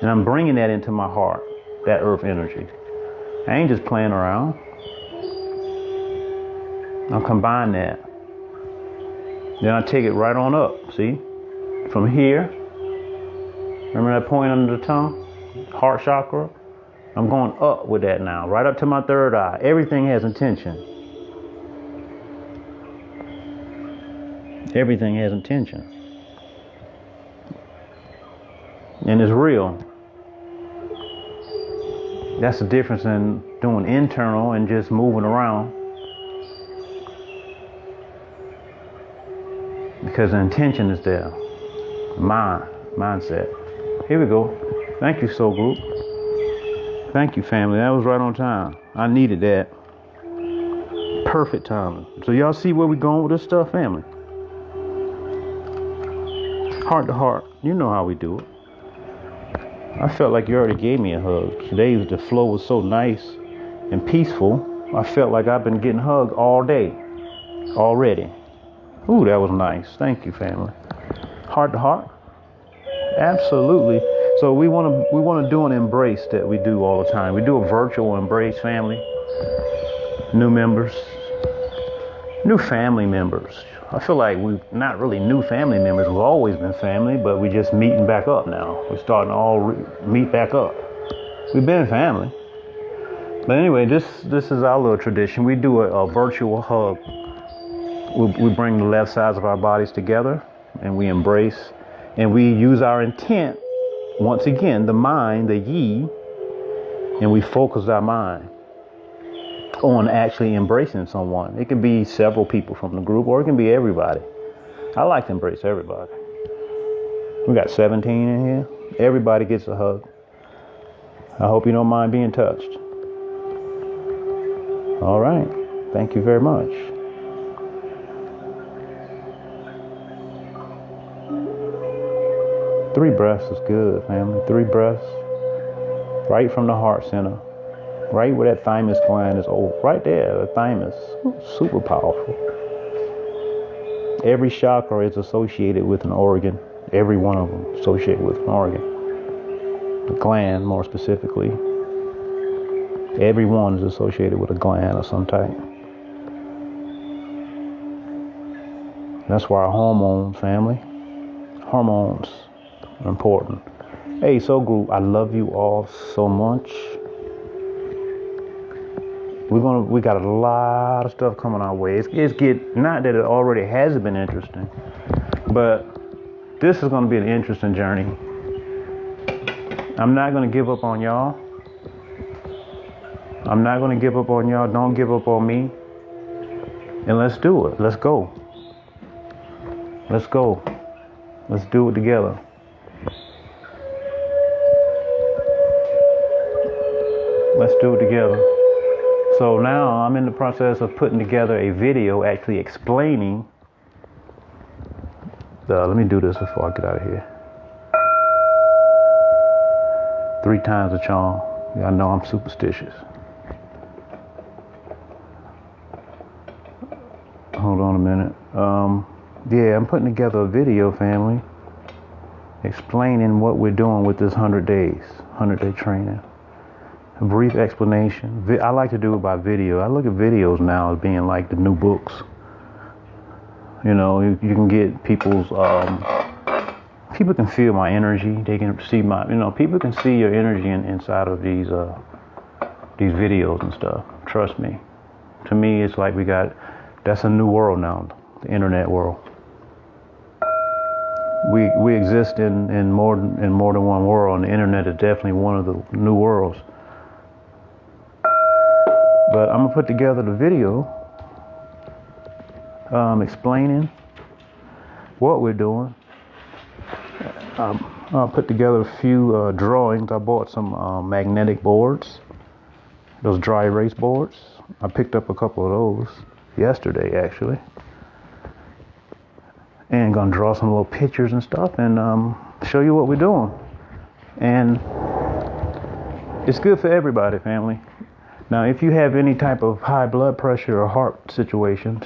And I'm bringing that into my heart, that earth energy. I ain't just playing around. I'll combine that. Then I take it right on up, see? From here, remember that point under the tongue? Heart chakra? I'm going up with that now, right up to my third eye. Everything has intention. Everything has intention. And it's real. That's the difference in doing internal and just moving around. Because the intention is there. Mindset. Here we go. Thank you, soul group. Thank you, family. That was right on time. I needed that. Perfect timing. So y'all see where we going with this stuff, family? Heart to heart, you know how we do it. I felt like you already gave me a hug. Today the flow was so nice and peaceful. I felt like I've been getting hugged all day already. Ooh, that was nice. Thank you, family. Heart to heart, absolutely. So we want to do an embrace that we do all the time. We do a virtual embrace, family. New members, new family members. I feel like we're not really new family members. We've always been family, but we're just meeting back up now. We're starting to all meet back up. We've been family. But anyway, this is our little tradition. We do a virtual hug. We bring the left sides of our bodies together and we embrace. And we use our intent, once again, the mind, the yi, and we focus our mind on actually embracing someone. It can be several people from the group or it can be everybody. I like to embrace everybody. We got 17 in here. Everybody gets a hug. I hope you don't mind being touched. All right. Thank you very much. Three breaths is good, family. 3 breaths. Right from the heart center. Right where that thymus gland is. Oh, right there, the thymus. Super powerful. Every chakra is associated with an organ. Every one of them associated with an organ. A gland, more specifically. Every one is associated with a gland of some type. That's why our hormones, family. Hormones are important. Hey, so group, I love you all so much. We got a lot of stuff coming our way. Not that it already hasn't been interesting, but this is going to be an interesting journey. I'm not going to give up on y'all. I'm not going to give up on y'all. Don't give up on me. And let's do it. Let's go. Let's go. Let's do it together. Let's do it together. So now I'm in the process of putting together a video actually explaining let me do this before I get out of here. 3 times a charm. Yeah, I know I'm superstitious. Hold on a minute. Yeah, I'm putting together a video, family, explaining what we're doing with this 100-day training. A brief explanation. I like to do it by video. I look at videos now as being like the new books. You know, you can get people's, people can feel my energy. They can see people can see your energy inside of these videos and stuff. Trust me. To me, it's like that's a new world now, the internet world. We exist in more than one world, and the internet is definitely one of the new worlds. But I'm gonna put together the video explaining what we're doing. I'll put together a few drawings. I bought some magnetic boards, those dry erase boards. I picked up a couple of those yesterday, actually. And gonna draw some little pictures and stuff and show you what we're doing. And it's good for everybody, family. Now, if you have any type of high blood pressure or heart situations,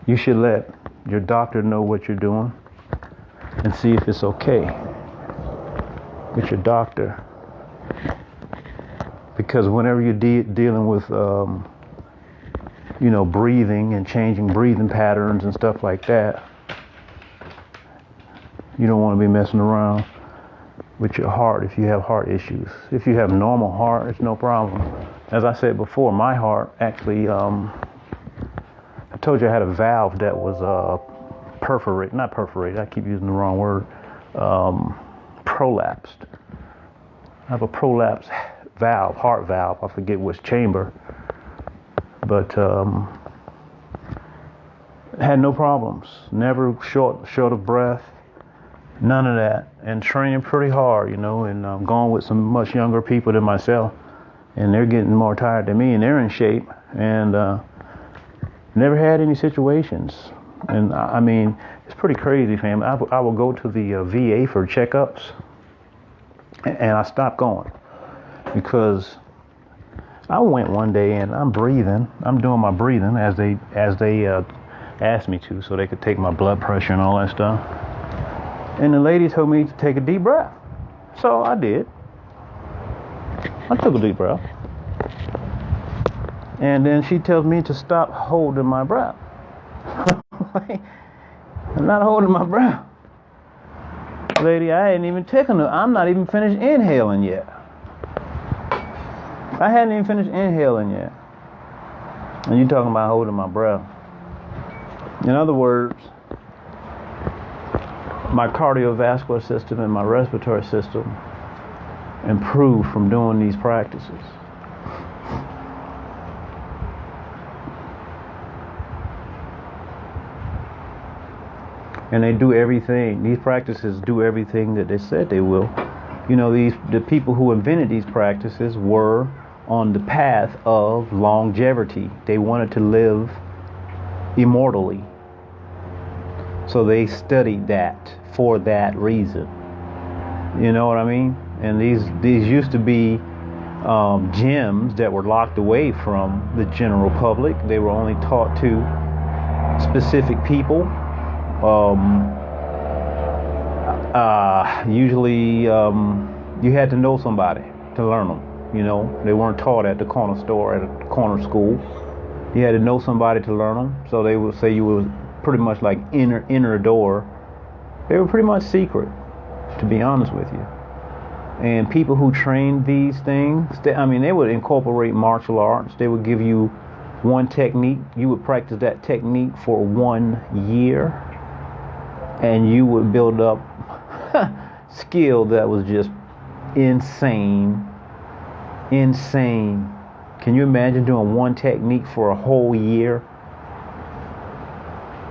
you should let your doctor know what you're doing and see if it's okay with your doctor. Because whenever you're dealing with, breathing and changing breathing patterns and stuff like that, you don't want to be messing around with your heart if you have heart issues. If you have normal heart, it's no problem. As I said before, my heart actually, I told you I had a valve that was not perforated, I keep using the wrong word, prolapsed. I have a prolapsed valve, heart valve, I forget which chamber, but had no problems, never short of breath, none of that, and training pretty hard, and I'm going with some much younger people than myself, and they're getting more tired than me, and they're in shape, and never had any situations. And I mean, it's pretty crazy, fam. I will go to the VA for checkups, and I stopped going because I went one day and I'm breathing. I'm doing my breathing as they asked me to, so they could take my blood pressure and all that stuff. And the lady told me to take a deep breath, so I did. I took a deep breath, and then she tells me to stop holding my breath. I'm not holding my breath, lady. I ain't even taken it. I'm not even finished inhaling yet. I hadn't even finished inhaling yet, and you talking about holding my breath. In other words, my cardiovascular system and my respiratory system improved from doing these practices. And they do everything. These practices do everything that they said they will. You know, the people who invented these practices were on the path of longevity. They wanted to live immortally. So they studied that for that reason. You know what I mean? And these used to be gems that were locked away from the general public. They were only taught to specific people. Usually you had to know somebody to learn them. You know, they weren't taught at the corner store, at a corner school. You had to know somebody to learn them. So they would say you were pretty much like inner door. They were pretty much secret, to be honest with you. And people who trained these things, they would incorporate martial arts. They would give you one technique. You would practice that technique for 1 year, and you would build up skill that was just insane. Can you imagine doing one technique for a whole year?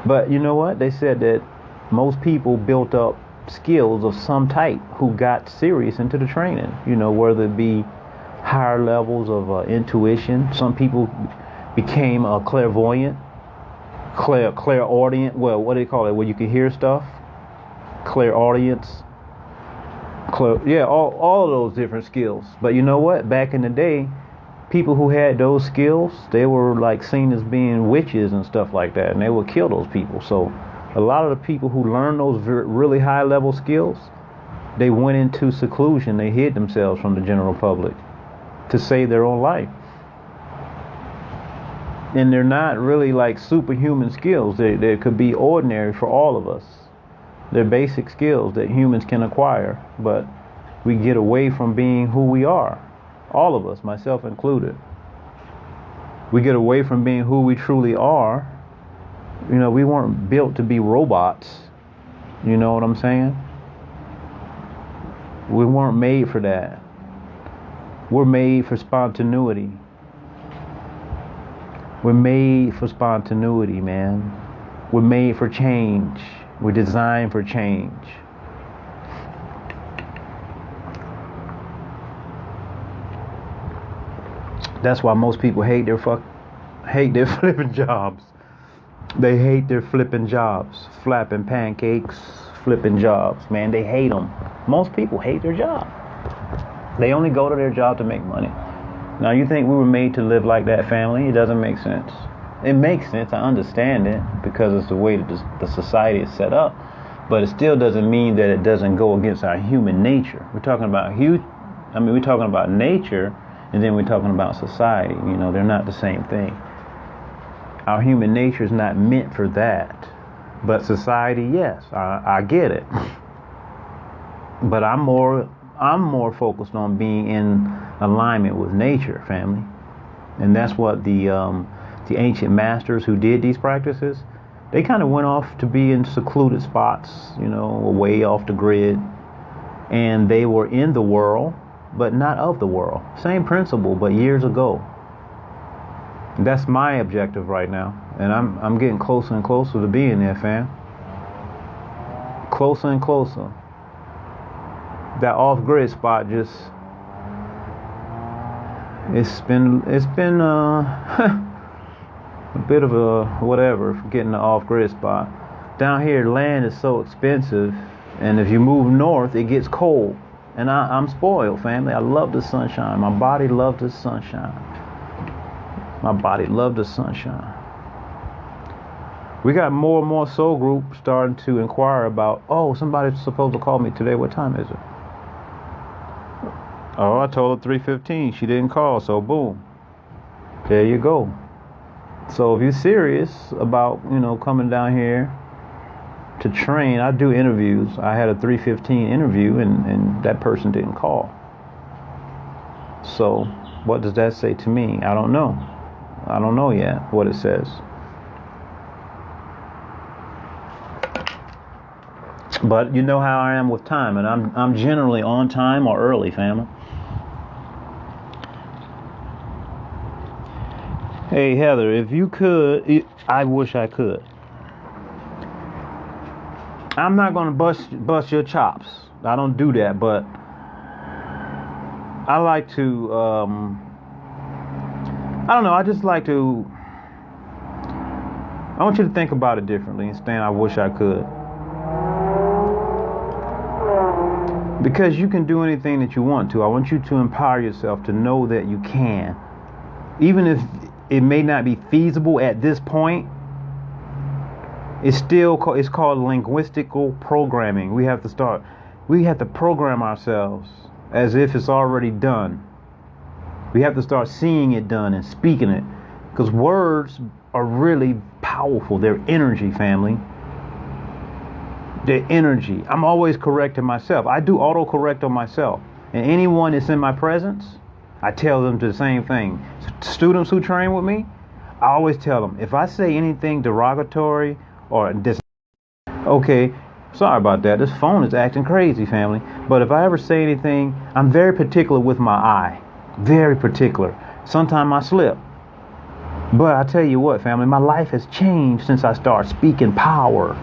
But you know what? They said that most people built up skills of some type who got serious into the training. You know, whether it be higher levels of intuition. Some people became a clairvoyant, clairaudient. Well, what do they call it? Where you can hear stuff. Clairaudience. All of those different skills. But you know what? Back in the day, people who had those skills, they were like seen as being witches and stuff like that, and they would kill those people. So a lot of the people who learned those really high level skills, they went into seclusion. They hid themselves from the general public to save their own life. And they're not really like superhuman skills. They could be ordinary for all of us. They're basic skills that humans can acquire, but we get away from being who we are. All of us, myself included. We get away from being who we truly are. You know, we weren't built to be robots. You know what I'm saying? We weren't made for that. We're made for spontaneity. We're made for spontaneity, man. We're made for change. We're designed for change. That's why most people hate their flipping jobs. They hate their flipping jobs. Flapping pancakes, flipping jobs. Man, they hate them. Most people hate their job. They only go to their job to make money. Now, you think we were made to live like that, family? It doesn't make sense. It makes sense. I understand it because it's the way that the society is set up. But it still doesn't mean that it doesn't go against our human nature. We're talking about we're talking about nature, and then we're talking about society. You know, they're not the same thing. Our human nature is not meant for that. But society, yes, I get it. But I'm more focused on being in alignment with nature, family. And that's what the ancient masters who did these practices, they kind of went off to be in secluded spots, you know, away off the grid. And they were in the world, but not of the world. Same principle, but years ago. That's my objective right now. And I'm getting closer and closer to being there, fam. Closer and closer. That off-grid spot just... It's been bit of a whatever for getting the off-grid spot. Down here, land is so expensive, and if you move north, it gets cold. And I'm spoiled, family. I love the sunshine. My body loves the sunshine. My body loves the sunshine. We got more and more soul groups starting to inquire about, oh, somebody's supposed to call me today. What time is it? Oh, I told her 3:15. She didn't call, so boom. There you go. So if you're serious about, coming down here to train, I do interviews. I had a 3:15 interview, and that person didn't call. So what does that say to me? I don't know. I don't know yet what it says. But you know how I am with time, and I'm generally on time or early, family. Hey Heather, if you could, I wish I could. I'm not gonna bust your chops. I don't do that, but I like to. I don't know. I just like to. I want you to think about it differently instead. I wish I could. Because you can do anything that you want to. I want you to empower yourself to know that you can. Even if it may not be feasible at this point, it's called linguistical programming. We have to program ourselves as if it's already done. We have to start seeing it done and speaking it. Because words are really powerful. They're energy, family. Their energy. I'm always correcting myself. I do autocorrect on myself. And anyone that's in my presence, I tell them the same thing. Students who train with me, I always tell them, if I say anything derogatory or okay, sorry about that. This phone is acting crazy, family. But if I ever say anything, I'm very particular with my eye. Very particular. Sometimes I slip. But I tell you what, family, my life has changed since I started speaking power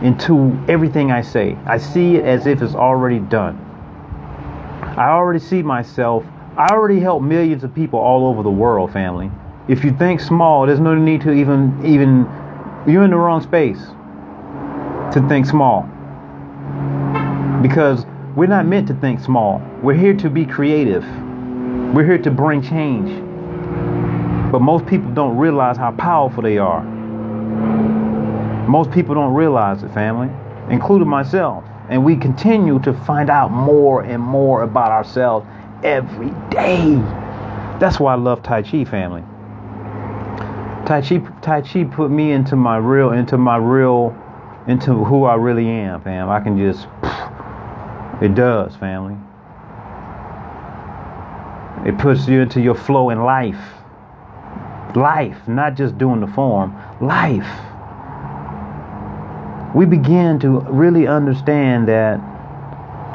into everything I say. I see it as if it's already done. I already see myself. I already help millions of people all over the world, family. If you think small, there's no need to even you're in the wrong space to think small. Because we're not meant to think small. We're here to be creative. We're here to bring change. But most people don't realize how powerful they are. Most people don't realize it, family, including myself. And we continue to find out more and more about ourselves every day. That's why I love Tai Chi, family. Tai Chi put me into who I really am, fam. I can just, it does, family. It puts you into your flow in life. Life, not just doing the form, life. We begin to really understand that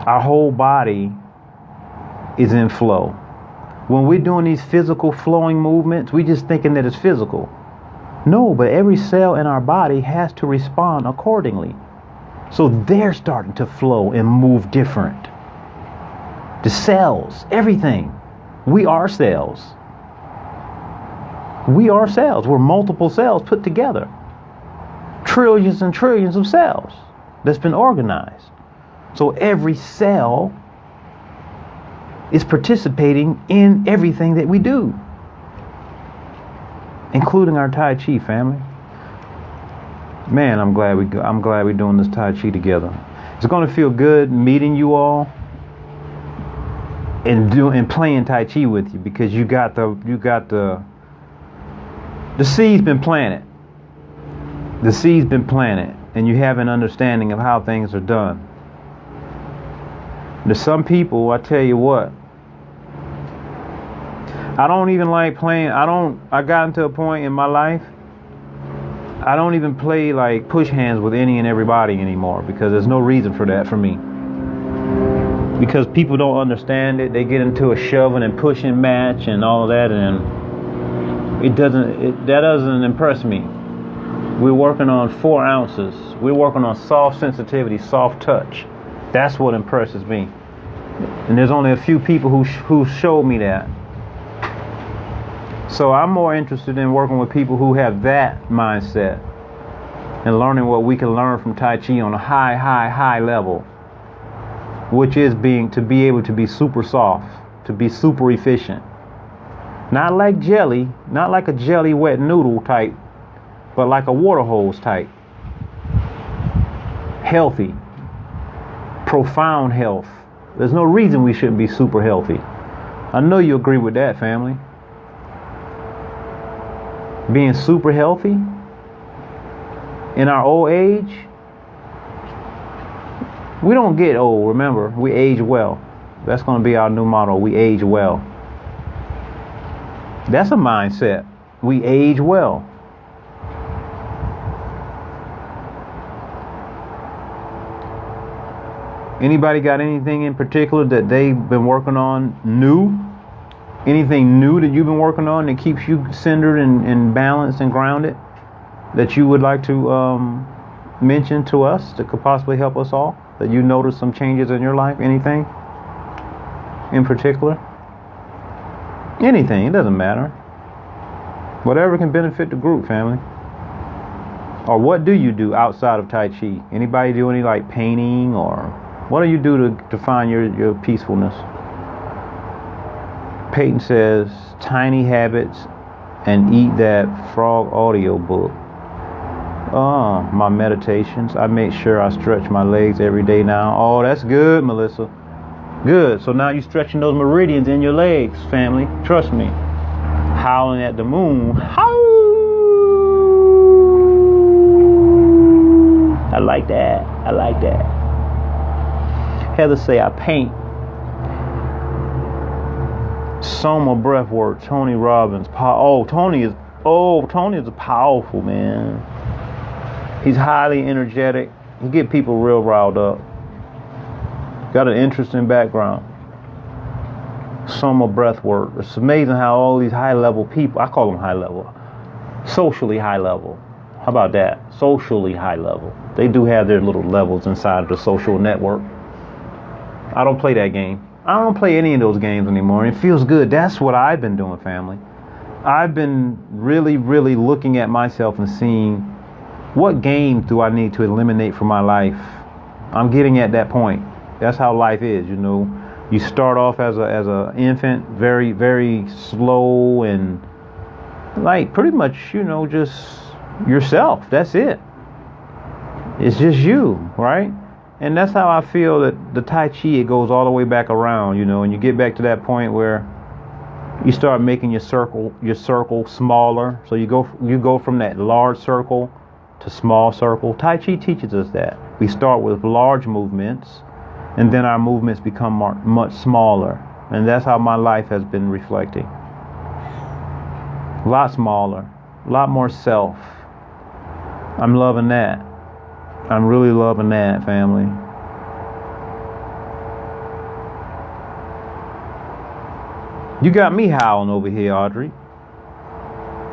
our whole body is in flow. When we're doing these physical flowing movements, we just thinking that it's physical. No, but every cell in our body has to respond accordingly. So they're starting to flow and move different. The cells, everything. We are cells. We are cells. We're multiple cells put together. Trillions and trillions of cells that's been organized. So every cell is participating in everything that we do, including our Tai Chi, family. Man, I'm glad we're doing this Tai Chi together. It's going to feel good meeting you all and playing Tai Chi with you, because you got the seed's been planted. The seed's been planted, and you have an understanding of how things are done. To some people, I tell you what, I don't even like playing. I got into a point in my life, I don't even play like push hands with any and everybody anymore, because there's no reason for that for me. Because people don't understand it. They get into a shoving and pushing match and all of that, and that doesn't impress me. We're working on 4 ounces. We're working on soft sensitivity, soft touch. That's what impresses me. And there's only a few people who showed me that. So I'm more interested in working with people who have that mindset and learning what we can learn from Tai Chi on a high level, which is to be able to be super soft, to be super efficient. Not like jelly, not like a jelly wet noodle type, but like a water hose type. Healthy, profound health. There's no reason we shouldn't be super healthy. I know you agree with that, family. Being super healthy in our old age, we don't get old, remember, we age well. That's going to be our new motto, we age well. That's a mindset, we age well. Anybody got anything in particular that they've been working on new? Anything new that you've been working on that keeps you centered and balanced and grounded that you would like to mention to us that could possibly help us all? That you notice some changes in your life? Anything in particular? Anything, it doesn't matter. Whatever can benefit the group, family. Or what do you do outside of Tai Chi? Anybody do any like painting, or what do you do to find your peacefulness? Peyton says, tiny habits and eat that frog audio book. Oh, my meditations. I make sure I stretch my legs every day now. Oh, that's good, Melissa. Good. So now you're stretching those meridians in your legs, family. Trust me. Howling at the moon. Howl! I like that. I like that. Heather say, I paint. Soma breathwork. Tony Robbins. Tony is powerful, man. He's highly energetic. He get people real riled up. Got an interesting background. Soma breathwork. It's amazing how all these high-level people, I call them high-level, socially high-level. How about that? Socially high-level. They do have their little levels inside of the social network. I don't play that game. I don't play any of those games anymore. It feels good. That's what I've been doing, family. I've been really, really looking at myself and seeing what games do I need to eliminate from my life. I'm getting at that point. That's how life is, you know. You start off as a infant, very, very slow and like pretty much, you know, just yourself. That's it. It's just you, right? And that's how I feel that the Tai Chi, it goes all the way back around, you know, and you get back to that point where you start making your circle smaller. So you go from that large circle to small circle. Tai Chi teaches us that. We start with large movements, and then our movements become much smaller. And that's how my life has been reflecting. A lot smaller, a lot more self. I'm loving that. I'm really loving that, family. You got me howling over here, Audrey.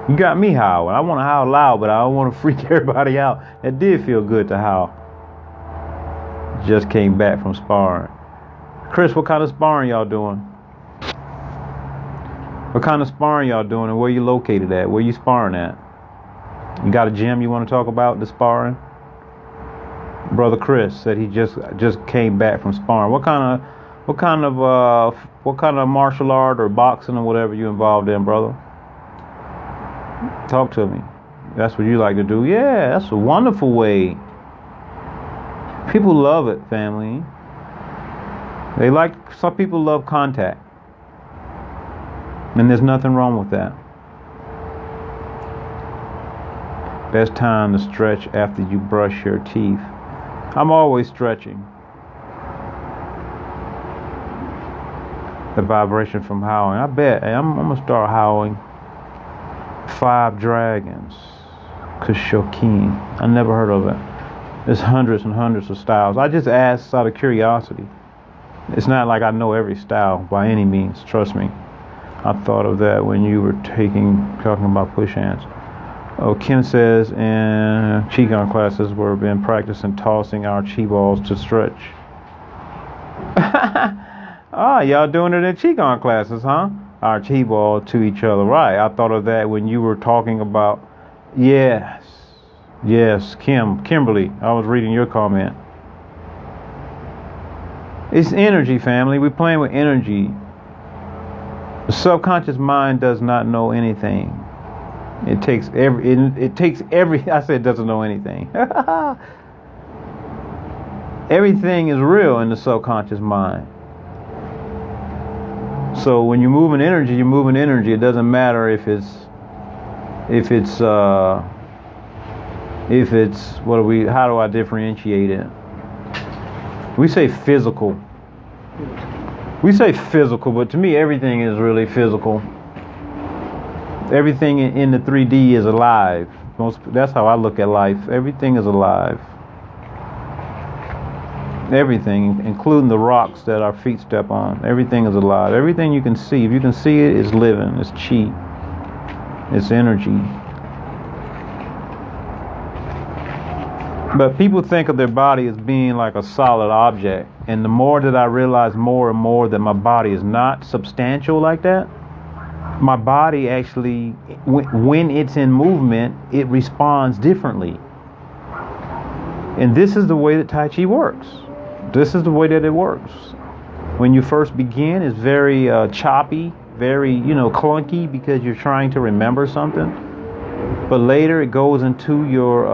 You got me howling. I want to howl loud, but I don't want to freak everybody out. It did feel good to howl. Just came back from sparring. Chris, what kind of sparring y'all doing? What kind of sparring y'all doing, and where you located at? Where you sparring at? You got a gym you want to talk about, the sparring? Brother Chris said he just came back from sparring. What kind of martial art or boxing or whatever you involved in, brother? Talk to me. That's what you like to do. Yeah, that's a wonderful way. People love it, family. Some people love contact. And there's nothing wrong with that. Best time to stretch after you brush your teeth. I'm always stretching. The vibration from howling. I bet. I'm going to start howling. 5 Dragons. Kushokin. I never heard of it. There's hundreds and hundreds of styles. I just asked out of curiosity. It's not like I know every style by any means. Trust me. I thought of that when you were talking about push hands. Oh, Kim says in Qigong classes we've been practicing tossing our Qi balls to stretch. Y'all doing it in Qigong classes, huh? our T-ball to each other. Right. I thought of that when you were talking about, yes, Kimberly, I was reading your comment. It's energy, family. We're playing with energy. The subconscious mind does not know anything. It takes every, I said it doesn't know anything. Everything is real in the subconscious mind. So when you're moving energy, you're moving energy. It doesn't matter if it's how do I differentiate it? We say physical. We say physical, but to me everything is really physical. Everything in the 3D is alive. That's how I look at life. Everything is alive. Everything, including the rocks that our feet step on. Everything is alive. Everything you can see. If you can see it, it's living. It's chi. It's energy. But people think of their body as being like a solid object. And the more that I realize more and more that my body is not substantial like that, my body actually, when it's in movement, it responds differently. And this is the way that Tai Chi works. This is the way that it works. When you first begin, it's very choppy, very, clunky because you're trying to remember something. But later it goes into your,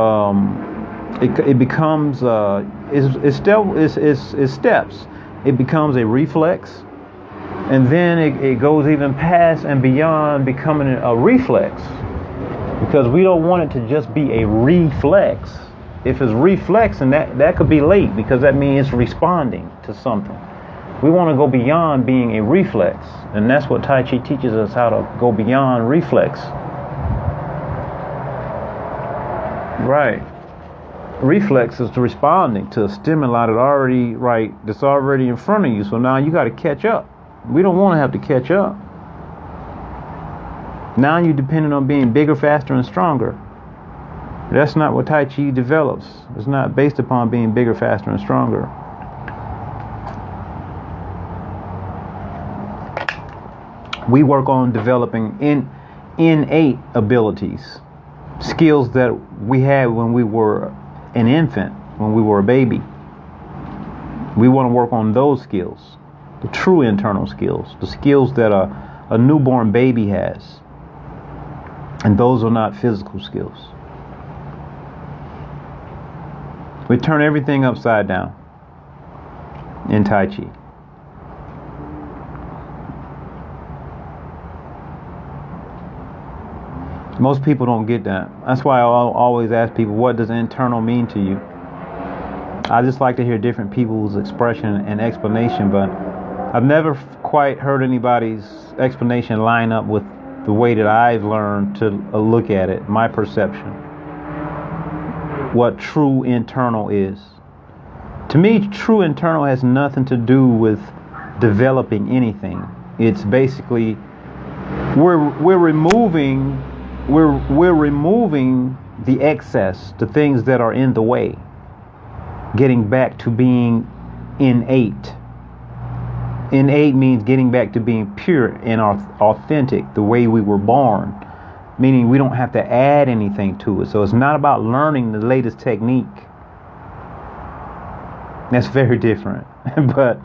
it becomes, it's steps. It becomes a reflex. And then it goes even past and beyond becoming a reflex. Because we don't want it to just be a reflex. If it's reflex, and that could be late because that means it's responding to something. We want to go beyond being a reflex. And that's what Tai Chi teaches us, how to go beyond reflex. Right. Reflex is responding to a stimuli that's already in front of you. So now you got to catch up. We don't want to have to catch up. Now you're dependent on being bigger, faster, and stronger. That's not what Tai Chi develops. It's not based upon being bigger, faster, and stronger. We work on developing innate abilities, skills that we had when we were an infant, when we were a baby. We want to work on those skills, the true internal skills, the skills that a newborn baby has. And those are not physical skills. We turn everything upside down in Tai Chi. Most people don't get that. That's why I always ask people, what does internal mean to you? I just like to hear different people's expression and explanation, but I've never quite heard anybody's explanation line up with the way that I've learned to look at it, my perception. What true internal is. To me, true internal has nothing to do with developing anything. It's basically we're removing the excess, the things that are in the way, getting back to being innate. Innate means getting back to being pure and authentic, the way we were born. Meaning we don't have to add anything to it. So it's not about learning the latest technique. That's very different. But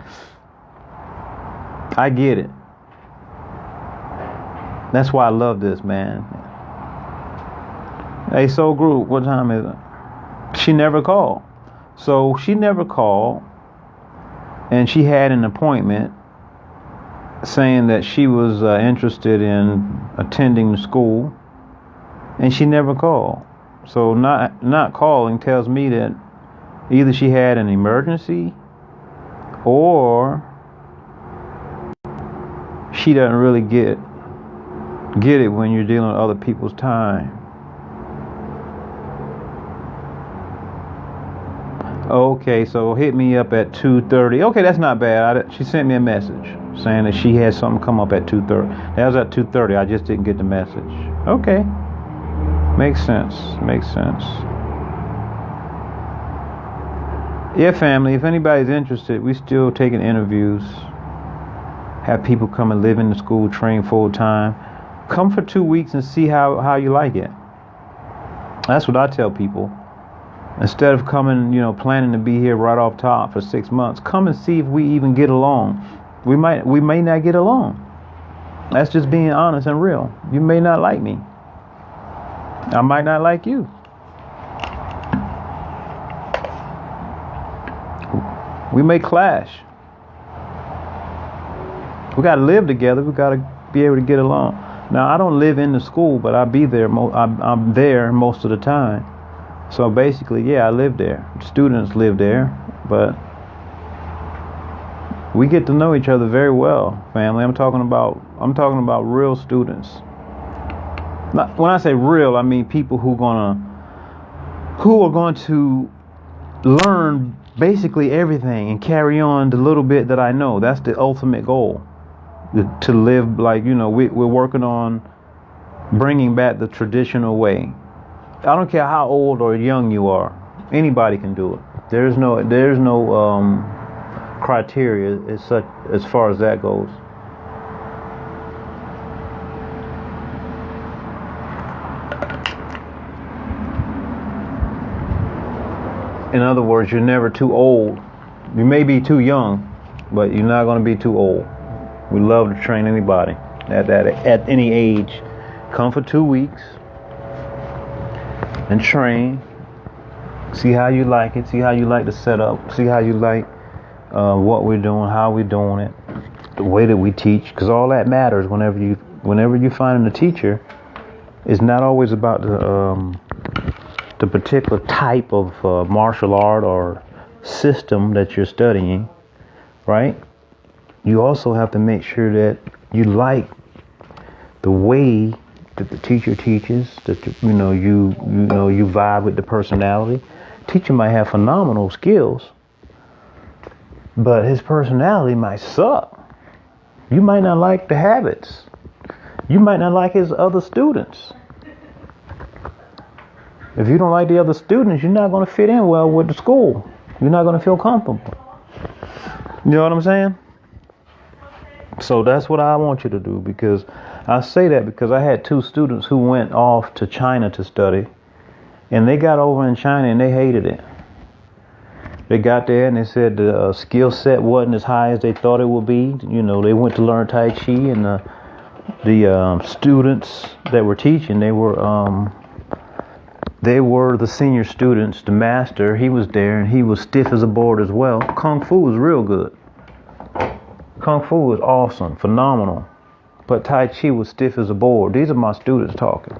I get it. That's why I love this, man. Hey, Soul Group, what time is it? She never called. So she never called. And she had an appointment saying that she was interested in attending the school. And she never called. So not calling tells me that either she had an emergency or she doesn't really get it when you're dealing with other people's time. Okay, so hit me up at 2:30. Okay, that's not bad. She sent me a message saying that she had something come up at 2:30. That was at 2:30. I just didn't get the message. Okay. Makes sense. Yeah, family, if anybody's interested, we still taking interviews. have people come and live in the school, train full time. Come for 2 weeks and see how you like it. That's what I tell people. Instead of coming, planning to be here right off top for 6 months, come and see if we even get along. We may not get along. That's just being honest and real. You may not like me. I might not like you. We may clash. We got to live together. We got to be able to get along. Now, I don't live in the school, but I be there. I'm there most of the time. So basically, yeah, I live there. Students live there, but we get to know each other very well, family. I'm talking about real students. When I say real, I mean people who are going to learn basically everything and carry on the little bit that I know. That's the ultimate goal. To live like, we're working on bringing back the traditional way. I don't care how old or young you are. Anybody can do it. There's no criteria as far as that goes. In other words, you're never too old. You may be too young, but you're not going to be too old. We love to train anybody at any age. Come for 2 weeks and train. See how you like it. See how you like the setup. See how you like what we're doing, how we're doing it, the way that we teach. Because all that matters whenever you're finding a teacher. It's not always about the particular type of martial art or system that you're studying, right? You also have to make sure that you like the way that the teacher teaches, that you vibe with the personality. Teacher might have phenomenal skills, but his personality might suck. You might not like the habits. You might not like his other students. If you don't like the other students, you're not going to fit in well with the school. You're not going to feel comfortable. You know what I'm saying? So that's what I want you to do, because I say that because I had 2 students who went off to China to study, and they got over in China and they hated it. They got there and they said the skill set wasn't as high as they thought it would be. They went to learn Tai Chi, and the students that were teaching, they were the senior students. The master, he was there and he was stiff as a board as well. Kung Fu was real good. Kung Fu was awesome, phenomenal. But Tai Chi was stiff as a board. These are my students talking.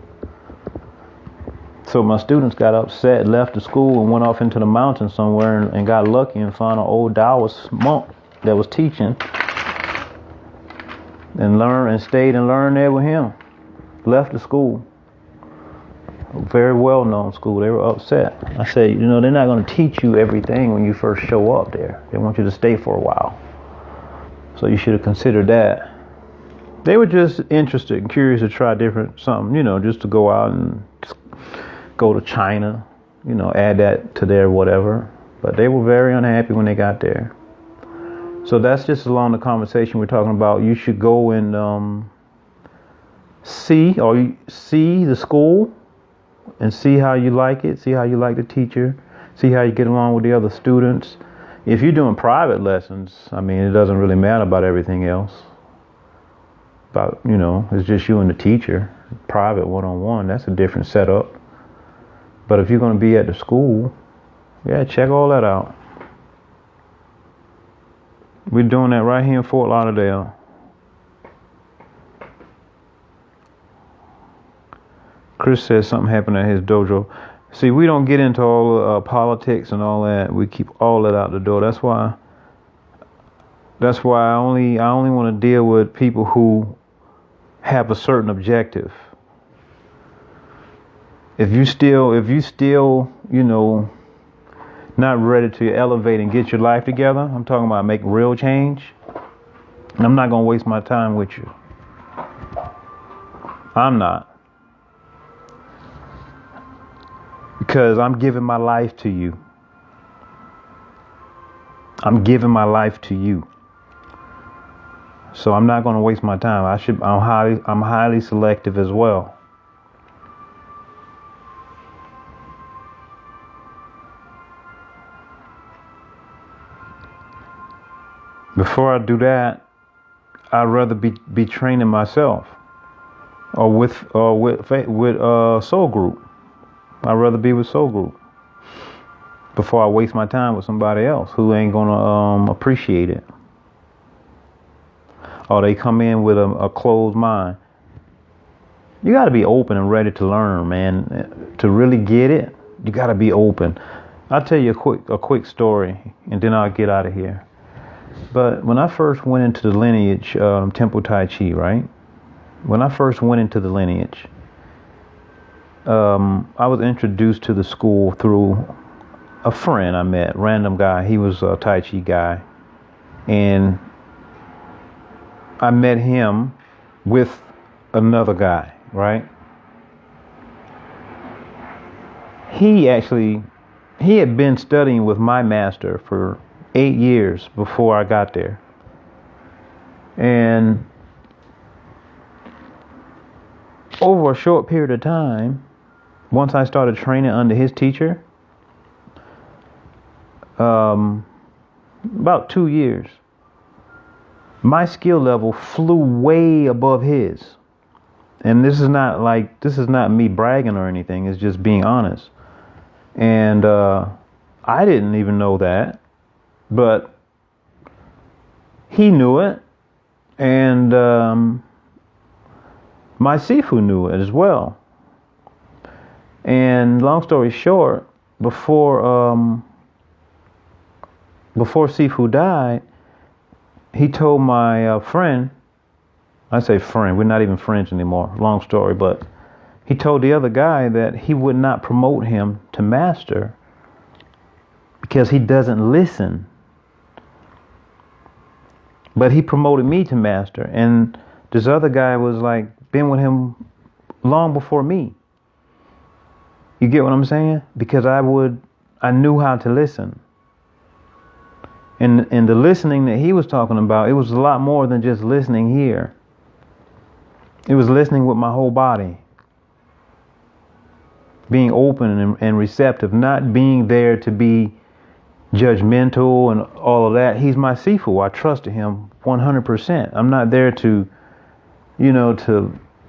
So my students got upset, left the school and went off into the mountains somewhere and got lucky and found an old Taoist monk that was teaching and stayed and learned there with him. Left the school. A very well-known school. They were upset. I said, they're not going to teach you everything when you first show up there. They want you to stay for a while. So you should have considered that. They were just interested and curious to try something, just to go out and go to China, add that to their whatever. But they were very unhappy when they got there. So that's just along the conversation we're talking about. You should go and see the school and see how you like it, see how you like the teacher, see how you get along with the other students. If you're doing private lessons, it doesn't really matter about everything else. It's just you and the teacher, private one-on-one, that's a different setup. But if you're going to be at the school, yeah, check all that out. We're doing that right here in Fort Lauderdale. Chris says something happened at his dojo. See, we don't get into all politics and all that. We keep all that out the door. That's why I only want to deal with people who have a certain objective. If you still, not ready to elevate and get your life together, I'm talking about make real change, I'm not going to waste my time with you. I'm not. Because I'm giving my life to you. I'm giving my life to you. So I'm not going to waste my time. I'm highly selective as well. Before I do that, I'd rather be training myself, or with soul group. I'd rather be with soul group before I waste my time with somebody else who ain't gonna appreciate it. Or they come in with a closed mind. You got to be open and ready to learn, man. To really get it, you got to be open. I'll tell you a quick story, and then I'll get out of here. But when I first went into the lineage, Temple Tai Chi, right? When I first went into the lineage, I was introduced to the school through a friend I met, random guy. He was a Tai Chi guy. And I met him with another guy, right? He had been studying with my master for 8 years before I got there. And over a short period of time, once I started training under his teacher, about 2 years, my skill level flew way above his. And this is not me bragging or anything. It's just being honest. And I didn't even know that, but he knew it, and my Sifu knew it as well. And long story short, before Sifu died, he told my friend, I say friend, we're not even friends anymore, long story, but he told the other guy that he would not promote him to master because he doesn't listen. But he promoted me to master, and this other guy was like, been with him long before me. You get what I'm saying? Because I knew how to listen. And the listening that he was talking about, it was a lot more than just listening here. It was listening with my whole body. Being open and receptive, not being there to be judgmental and all of that. He's my Sifu. I trusted him 100%. I'm not there to be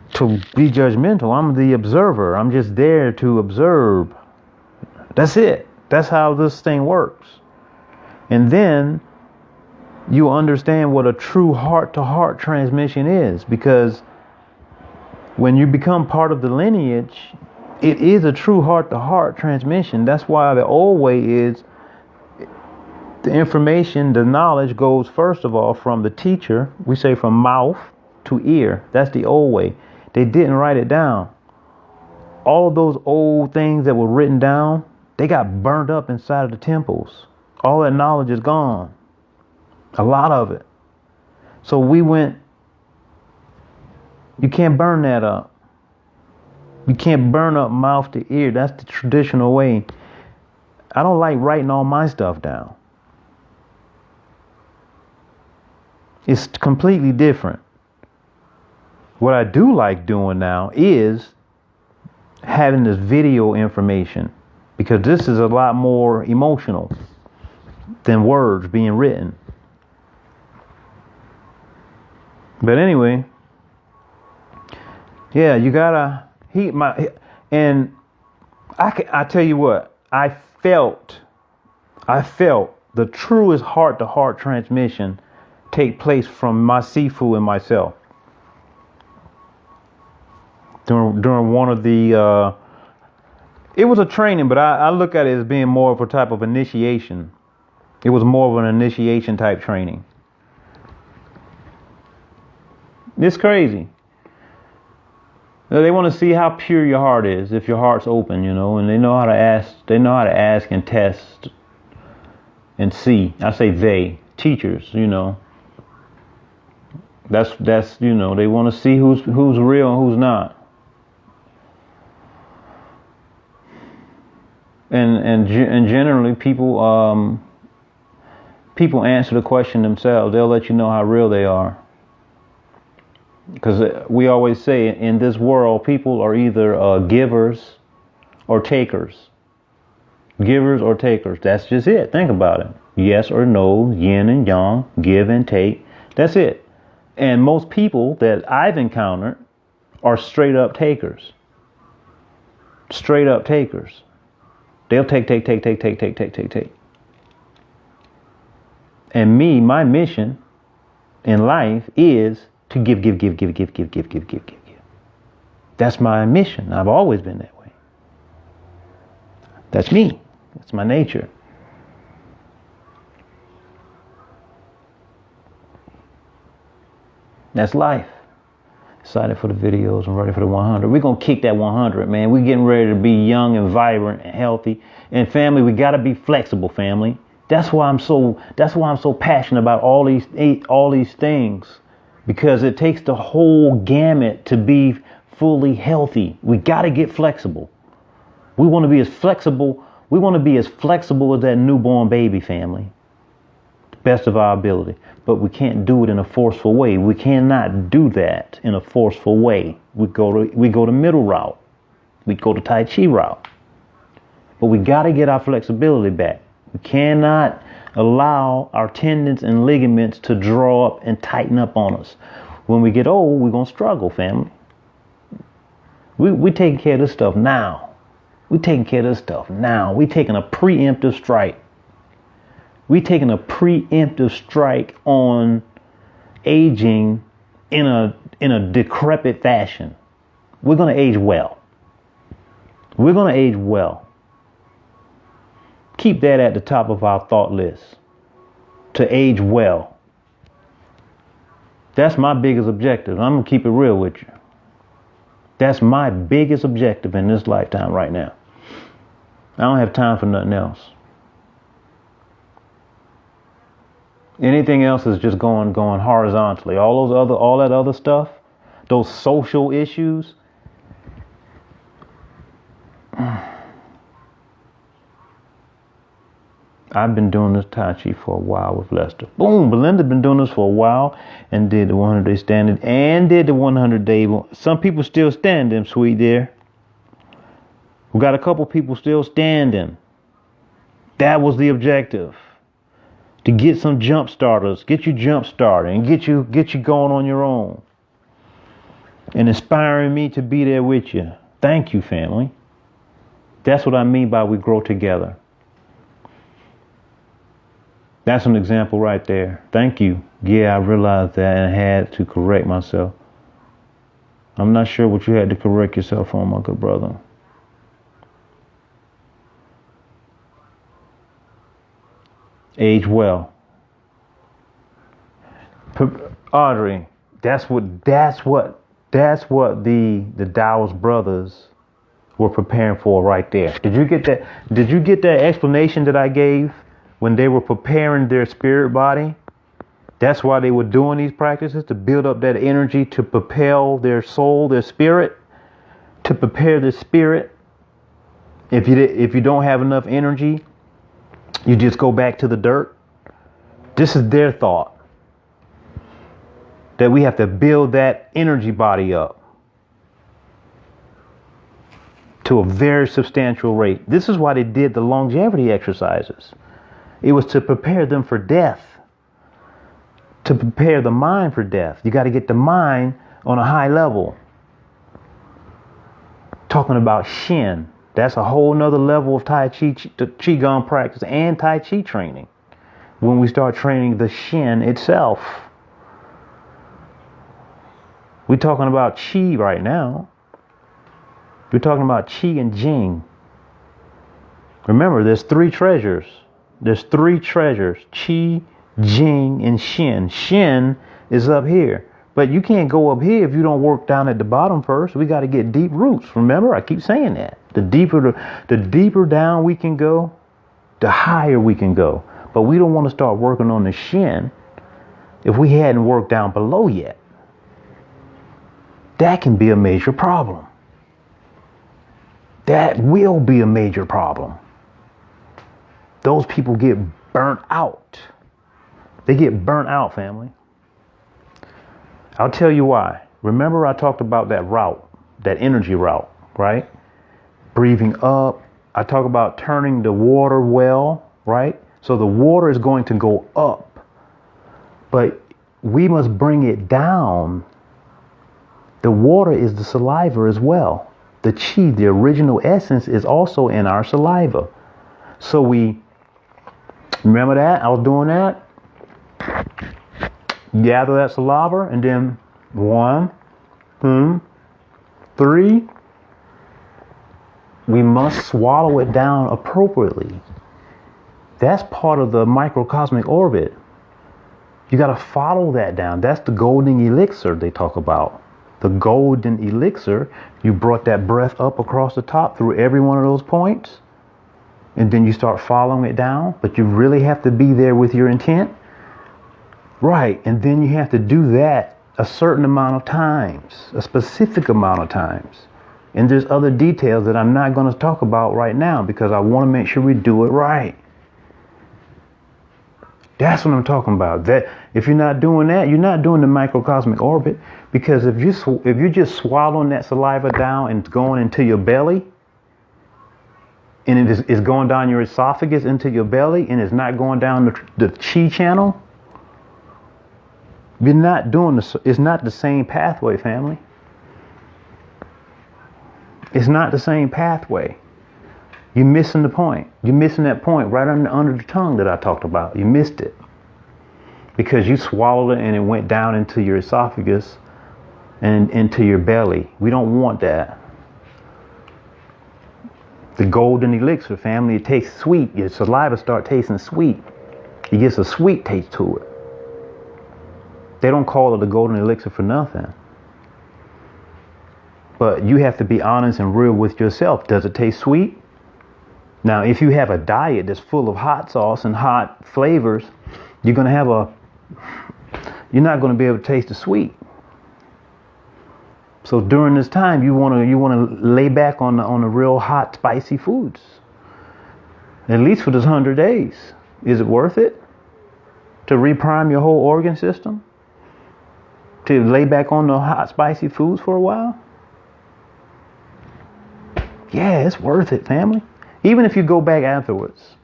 judgmental. I'm the observer. I'm just there to observe. That's it. That's how this thing works. And then you understand what a true heart-to-heart transmission is, because when you become part of the lineage, it is a true heart-to-heart transmission. That's why the old way is the information, the knowledge goes first of all from the teacher. We say from mouth to ear. That's the old way. They didn't write it down. All of those old things that were written down, they got burned up inside of the temples. All that knowledge is gone. A lot of it. So we went, you can't burn that up. You can't burn up mouth to ear. That's the traditional way. I don't like writing all my stuff down. It's completely different. What I do like doing now is having this video information, because this is a lot more emotional than words being written. But anyway, yeah, you gotta and I tell you what, I felt the truest heart-to-heart transmission take place from my Sifu and myself during one of the it was a training, but I look at it as being more of a type of initiation. It was more of an initiation type training. It's crazy. They want to see how pure your heart is, if your heart's open, and they know how to ask. They know how to ask and test and see. I say they, teachers, That's they want to see who's real and who's not. And generally people answer the question themselves. They'll let you know how real they are. Because we always say in this world, people are either givers or takers. Givers or takers. That's just it. Think about it. Yes or no, yin and yang, give and take. That's it. And most people that I've encountered are straight up takers. Straight up takers. They'll take. And me, my mission in life is to give. That's my mission. I've always been that way. That's me. That's my nature. That's life. Excited for the videos. I'm ready for the 100. We're going to kick that 100, man. We're getting ready to be young and vibrant and healthy. And family, we got to be flexible, family. That's why I'm so passionate about all these things, because it takes the whole gamut to be fully healthy. We got to get flexible. We want to be as flexible. We want to be as flexible as that newborn baby, family. The best of our ability. But we can't do it in a forceful way. We cannot do that in a forceful way. We go to middle route. We go to Tai Chi route. But we got to get our flexibility back. We cannot allow our tendons and ligaments to draw up and tighten up on us. When we get old, we're going to struggle, family. We taking care of this stuff now. We taking care of this stuff now. We taking a preemptive strike. We taking a preemptive strike on aging in a decrepit fashion. We're going to age well. We're going to age well. Keep that at the top of our thought list. To age well. That's my biggest objective. I'm going to keep it real with you. That's my biggest objective in this lifetime right now. I don't have time for nothing else. Anything else is just going horizontally. All that other stuff, those social issues. I've been doing this Tai Chi for a while with Lester. Boom, Belinda's been doing this for a while and did the 100-day standing and did the 100-day. Some people still standing, sweet dear. We got a couple people still standing. That was the objective. To get some jump starters, get you jump started and get you going on your own. And inspiring me to be there with you. Thank you, family. That's what I mean by we grow together. That's an example right there. Thank you. Yeah, I realized that and I had to correct myself. I'm not sure what you had to correct yourself on, my good brother. Age well. Audrey, that's what the Taoist brothers were preparing for right there. Did you get that? Did you get that explanation that I gave when they were preparing their spirit body? That's why they were doing these practices, to build up that energy, to propel their soul, their spirit, to prepare the spirit. If you don't have enough energy, you just go back to the dirt. This is their thought. That we have to build that energy body up to a very substantial rate. This is why they did the longevity exercises. It was to prepare them for death. To prepare the mind for death. You got to get the mind on a high level. Talking about Shin. That's a whole nother level of Tai Chi, Qigong practice and Tai Chi training. When we start training the Shin itself. We're talking about Qi right now. We're talking about Qi and Jing. Remember, there's three treasures. There's three treasures. Qi, Jing, and Shin. Shin is up here. But you can't go up here if you don't work down at the bottom first. We got to get deep roots. Remember, I keep saying that. The deeper down we can go, the higher we can go. But we don't want to start working on the Shin if we hadn't worked down below yet. That can be a major problem. That will be a major problem. Those people get burnt out. They get burnt out, family. I'll tell you why. Remember I talked about that route, that energy route, right? Breathing up. I talk about turning the water well, right? So the water is going to go up, but we must bring it down. The water is the saliva as well. The chi, the original essence, is also in our saliva. So we, remember that? I was doing that. Gather that saliva, and then 1, 2, 3. We must swallow it down appropriately. That's part of the microcosmic orbit. You got to follow that down. That's the golden elixir they talk about. The golden elixir, you brought that breath up across the top through every one of those points, and then you start following it down, but you really have to be there with your intent. Right, and then you have to do that a certain amount of times, a specific amount of times. And there's other details that I'm not going to talk about right now because I want to make sure we do it right. That's what I'm talking about. That if you're not doing that, you're not doing the microcosmic orbit, because if you're just swallowing that saliva down and it's going into your belly, and it is going down your esophagus into your belly, and it's not going down the chi channel, you're not doing this. It's not the same pathway, family. It's not the same pathway. You're missing the point. You're missing that point right under the tongue that I talked about. You missed it. Because you swallowed it and it went down into your esophagus and into your belly. We don't want that. The golden elixir, family, it tastes sweet. Your saliva starts tasting sweet. It gets a sweet taste to it. They don't call it the golden elixir for nothing. But you have to be honest and real with yourself. Does it taste sweet? Now, if you have a diet that's full of hot sauce and hot flavors, you're not going to be able to taste the sweet. So during this time, you want to lay back on the real hot, spicy foods. At least for this 100 days. Is it worth it to reprime your whole organ system? To lay back on the hot, spicy foods for a while? Yeah, it's worth it, family. Even if you go back afterwards.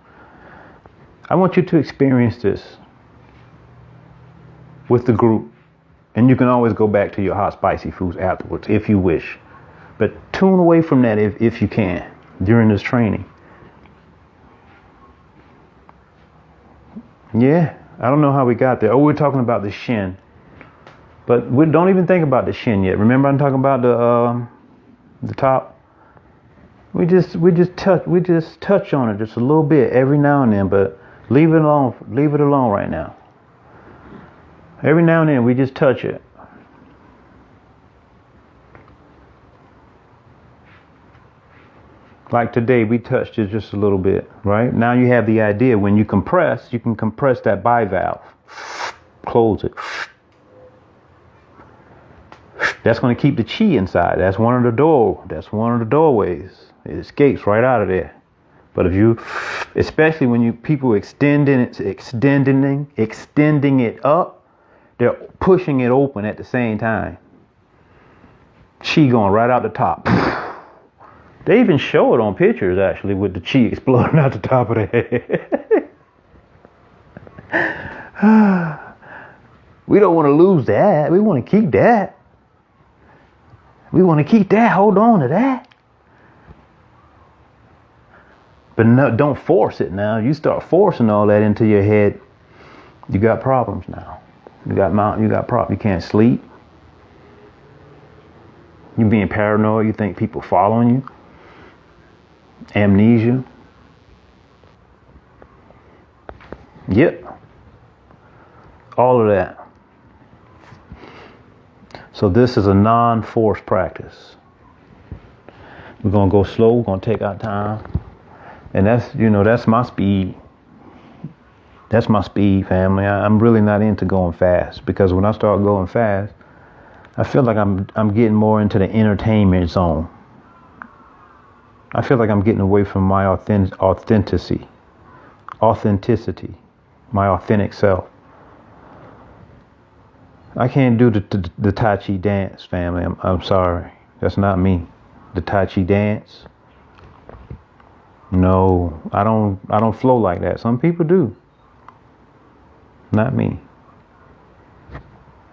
I want you to experience this with the group. And you can always go back to your hot, spicy foods afterwards if you wish. But tune away from that if you can during this training. Yeah, I don't know how we got there. Oh, we're talking about the shin. But we don't even think about the shin yet. Remember I'm talking about the top? We just touch on it just a little bit every now and then, but leave it alone right now. Every now and then we just touch it. Like today we touched it just a little bit, right? Now you have the idea when you compress, you can compress that bivalve. Close it. That's going to keep the chi inside. That's one of the doorways. It escapes right out of there. But if you, especially when people extending it up, they're pushing it open at the same time. Chi going right out the top. They even show it on pictures actually with the chi exploding out the top of the head. We don't want to lose that. We want to keep that. Hold on to that. But no, don't force it now. You start forcing all that into your head, you got problems now. You got problems. You can't sleep. You're being paranoid. You think people following you. Amnesia. Yep. All of that. So this is a non-force practice. We're going to go slow. We're going to take our time. And that's my speed. That's my speed, family. I'm really not into going fast, because when I start going fast, I feel like I'm getting more into the entertainment zone. I feel like I'm getting away from my authenticity, my authentic self. I can't do the Tai Chi dance, family. I'm sorry. That's not me. The Tai Chi dance. No, I don't flow like that. Some people do. Not me.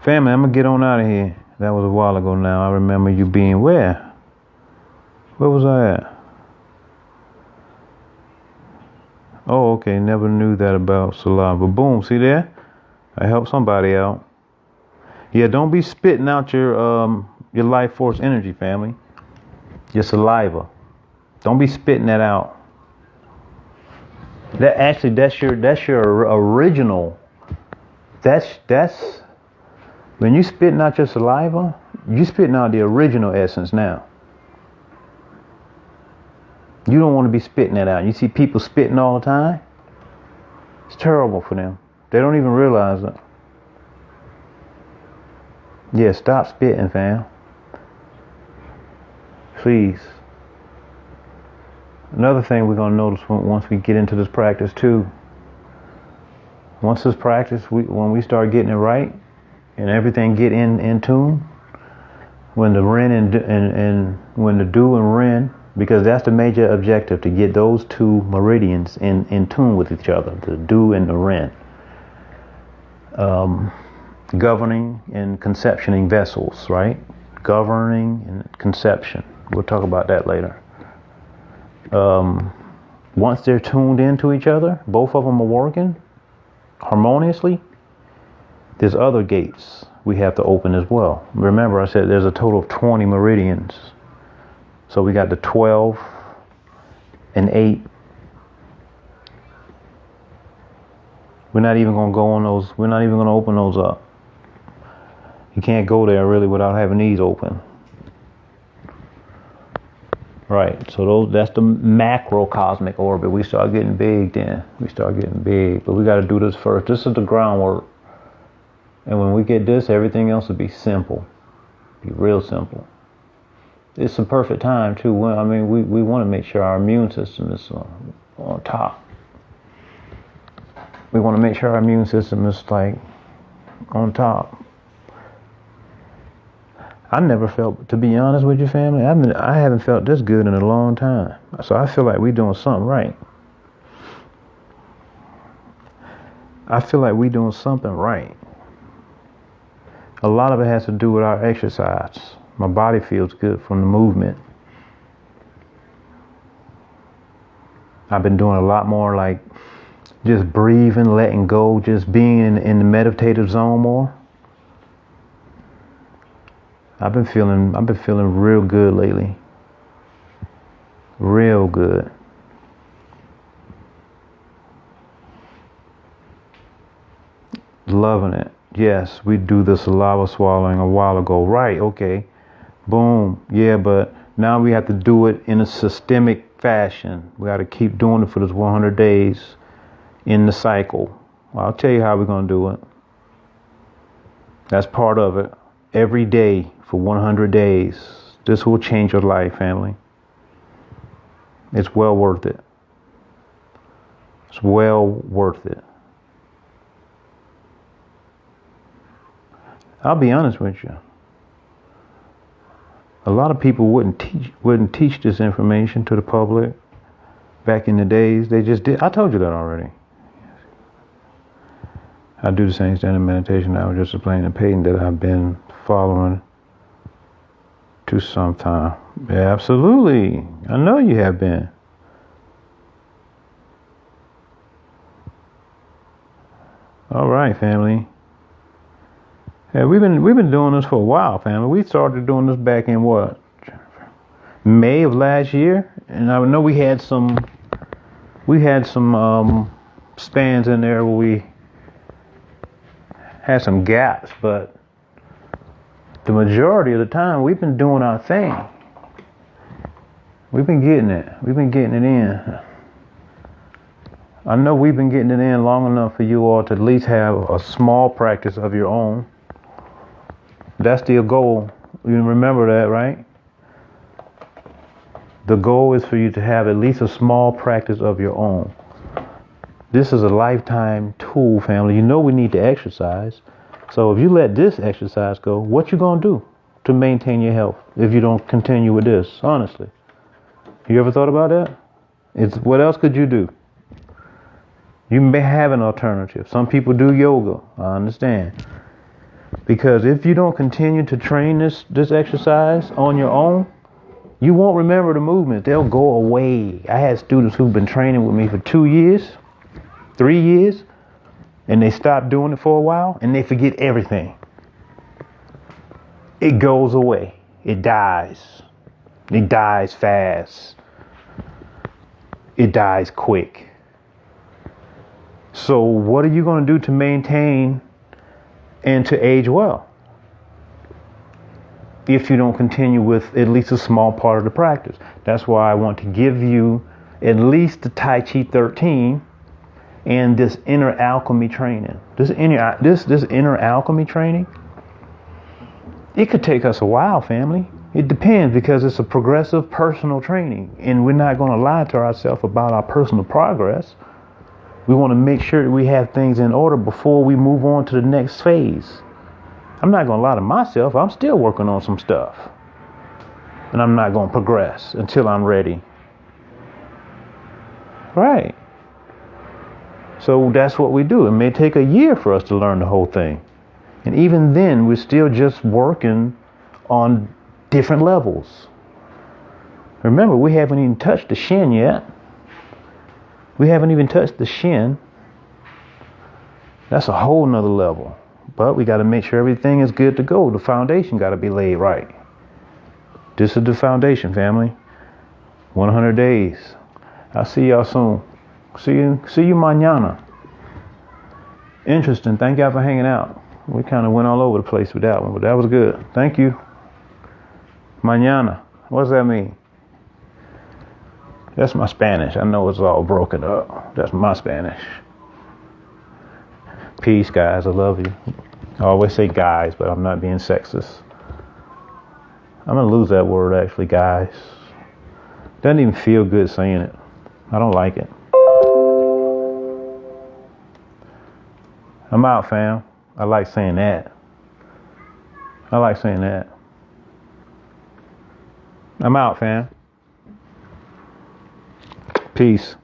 Family, I'm gonna get on out of here. That was a while ago now. I remember you being where? Where was I at? Oh, okay. Never knew that about saliva. Boom. See there? I helped somebody out. Yeah, don't be spitting out your life force energy, family. Your saliva. Don't be spitting that out. That's your original. That's when you spitting out your saliva, you spitting out the original essence now. You don't want to be spitting that out. You see people spitting all the time. It's terrible for them. They don't even realize it. Yeah, stop spitting, fam. Please. Another thing we're gonna notice once we get into this practice too. Once this practice, when we start getting it right, and everything get in tune, when the ren and when the do and ren, because that's the major objective, to get those two meridians in tune with each other, the do and the ren. Governing and conceptioning vessels, right? Governing and conception. We'll talk about that later. Once they're tuned into each other, both of them are working harmoniously, there's other gates we have to open as well. Remember, I said there's a total of 20 meridians. So we got the 12 and 8. We're not even going to go on those. We're not even going to open those up. You can't go there really without having these open. Right, so that's the macrocosmic orbit. We start getting big then. We start getting big. But we got to do this first. This is the groundwork. And when we get this, everything else will be simple. Be real simple. It's a perfect time too. I mean, we want to make sure our immune system is on top. We want to make sure our immune system is like on top. I never felt, to be honest with you, family, I haven't felt this good in a long time. So I feel like we're doing something right. I feel like we're doing something right. A lot of it has to do with our exercise. My body feels good from the movement. I've been doing a lot more like just breathing, letting go, just being in the meditative zone more. I've been feeling real good lately. Real good. Loving it. Yes, we do the saliva swallowing a while ago. Right, okay. Boom. Yeah, but now we have to do it in a systemic fashion. We got to keep doing it for this 100 days in the cycle. Well, I'll tell you how we're going to do it. That's part of it. Every day for 100 days. This will change your life, family. It's well worth it. It's well worth it. I'll be honest with you. A lot of people wouldn't teach this information to the public back in the days. They just did. I told you that already. I do the same standing meditation. I was just explaining the patent that I've been following to some time. Yeah, absolutely. I know you have been. All right, family. Yeah, we've been doing this for a while, family. We started doing this back in what? May of last year, and I know we had some spans in there where we had some gaps, but the majority of the time we've been doing our thing. We've been getting it. We've been getting it in. I know we've been getting it in long enough for you all to at least have a small practice of your own. That's the goal. You remember that, right? The goal is for you to have at least a small practice of your own. This is a lifetime tool, family. You know we need to exercise. So if you let this exercise go, what you gonna do to maintain your health if you don't continue with this? Honestly, you ever thought about that? It's what else could you do? You may have an alternative. Some people do yoga. I understand. Because if you don't continue to train this exercise on your own, you won't remember the movements. They'll go away. I had students who've been training with me for 2 years, 3 years, and they stop doing it for a while and they forget everything. It goes away. It dies. It dies fast. It dies quick. So what are you going to do to maintain and to age well if you don't continue with at least a small part of the practice? That's why I want to give you at least the Tai Chi 13 and this inner alchemy training. This inner alchemy training, it could take us a while, family. It depends, because it's a progressive personal training, and we're not going to lie to ourselves about our personal progress. We want to make sure that we have things in order before we move on to the next phase. I'm not going to lie to myself. I'm still working on some stuff, and I'm not going to progress until I'm ready. Right. So that's what we do. It may take a year for us to learn the whole thing. And even then, we're still just working on different levels. Remember, we haven't even touched the shin yet. We haven't even touched the shin. That's a whole nother level. But we got to make sure everything is good to go. The foundation got to be laid right. This is the foundation, family. 100 days. I'll see y'all soon. See you mañana. Interesting. Thank y'all for hanging out. We kind of went all over the place with that one, but that was good. Thank you. Mañana. What does that mean? That's my Spanish. I know it's all broken up. That's my Spanish. Peace, guys. I love you. I always say guys, but I'm not being sexist. I'm going to lose that word, actually, guys. Doesn't even feel good saying it. I don't like it. I'm out, fam. I like saying that. I like saying that. I'm out, fam. Peace.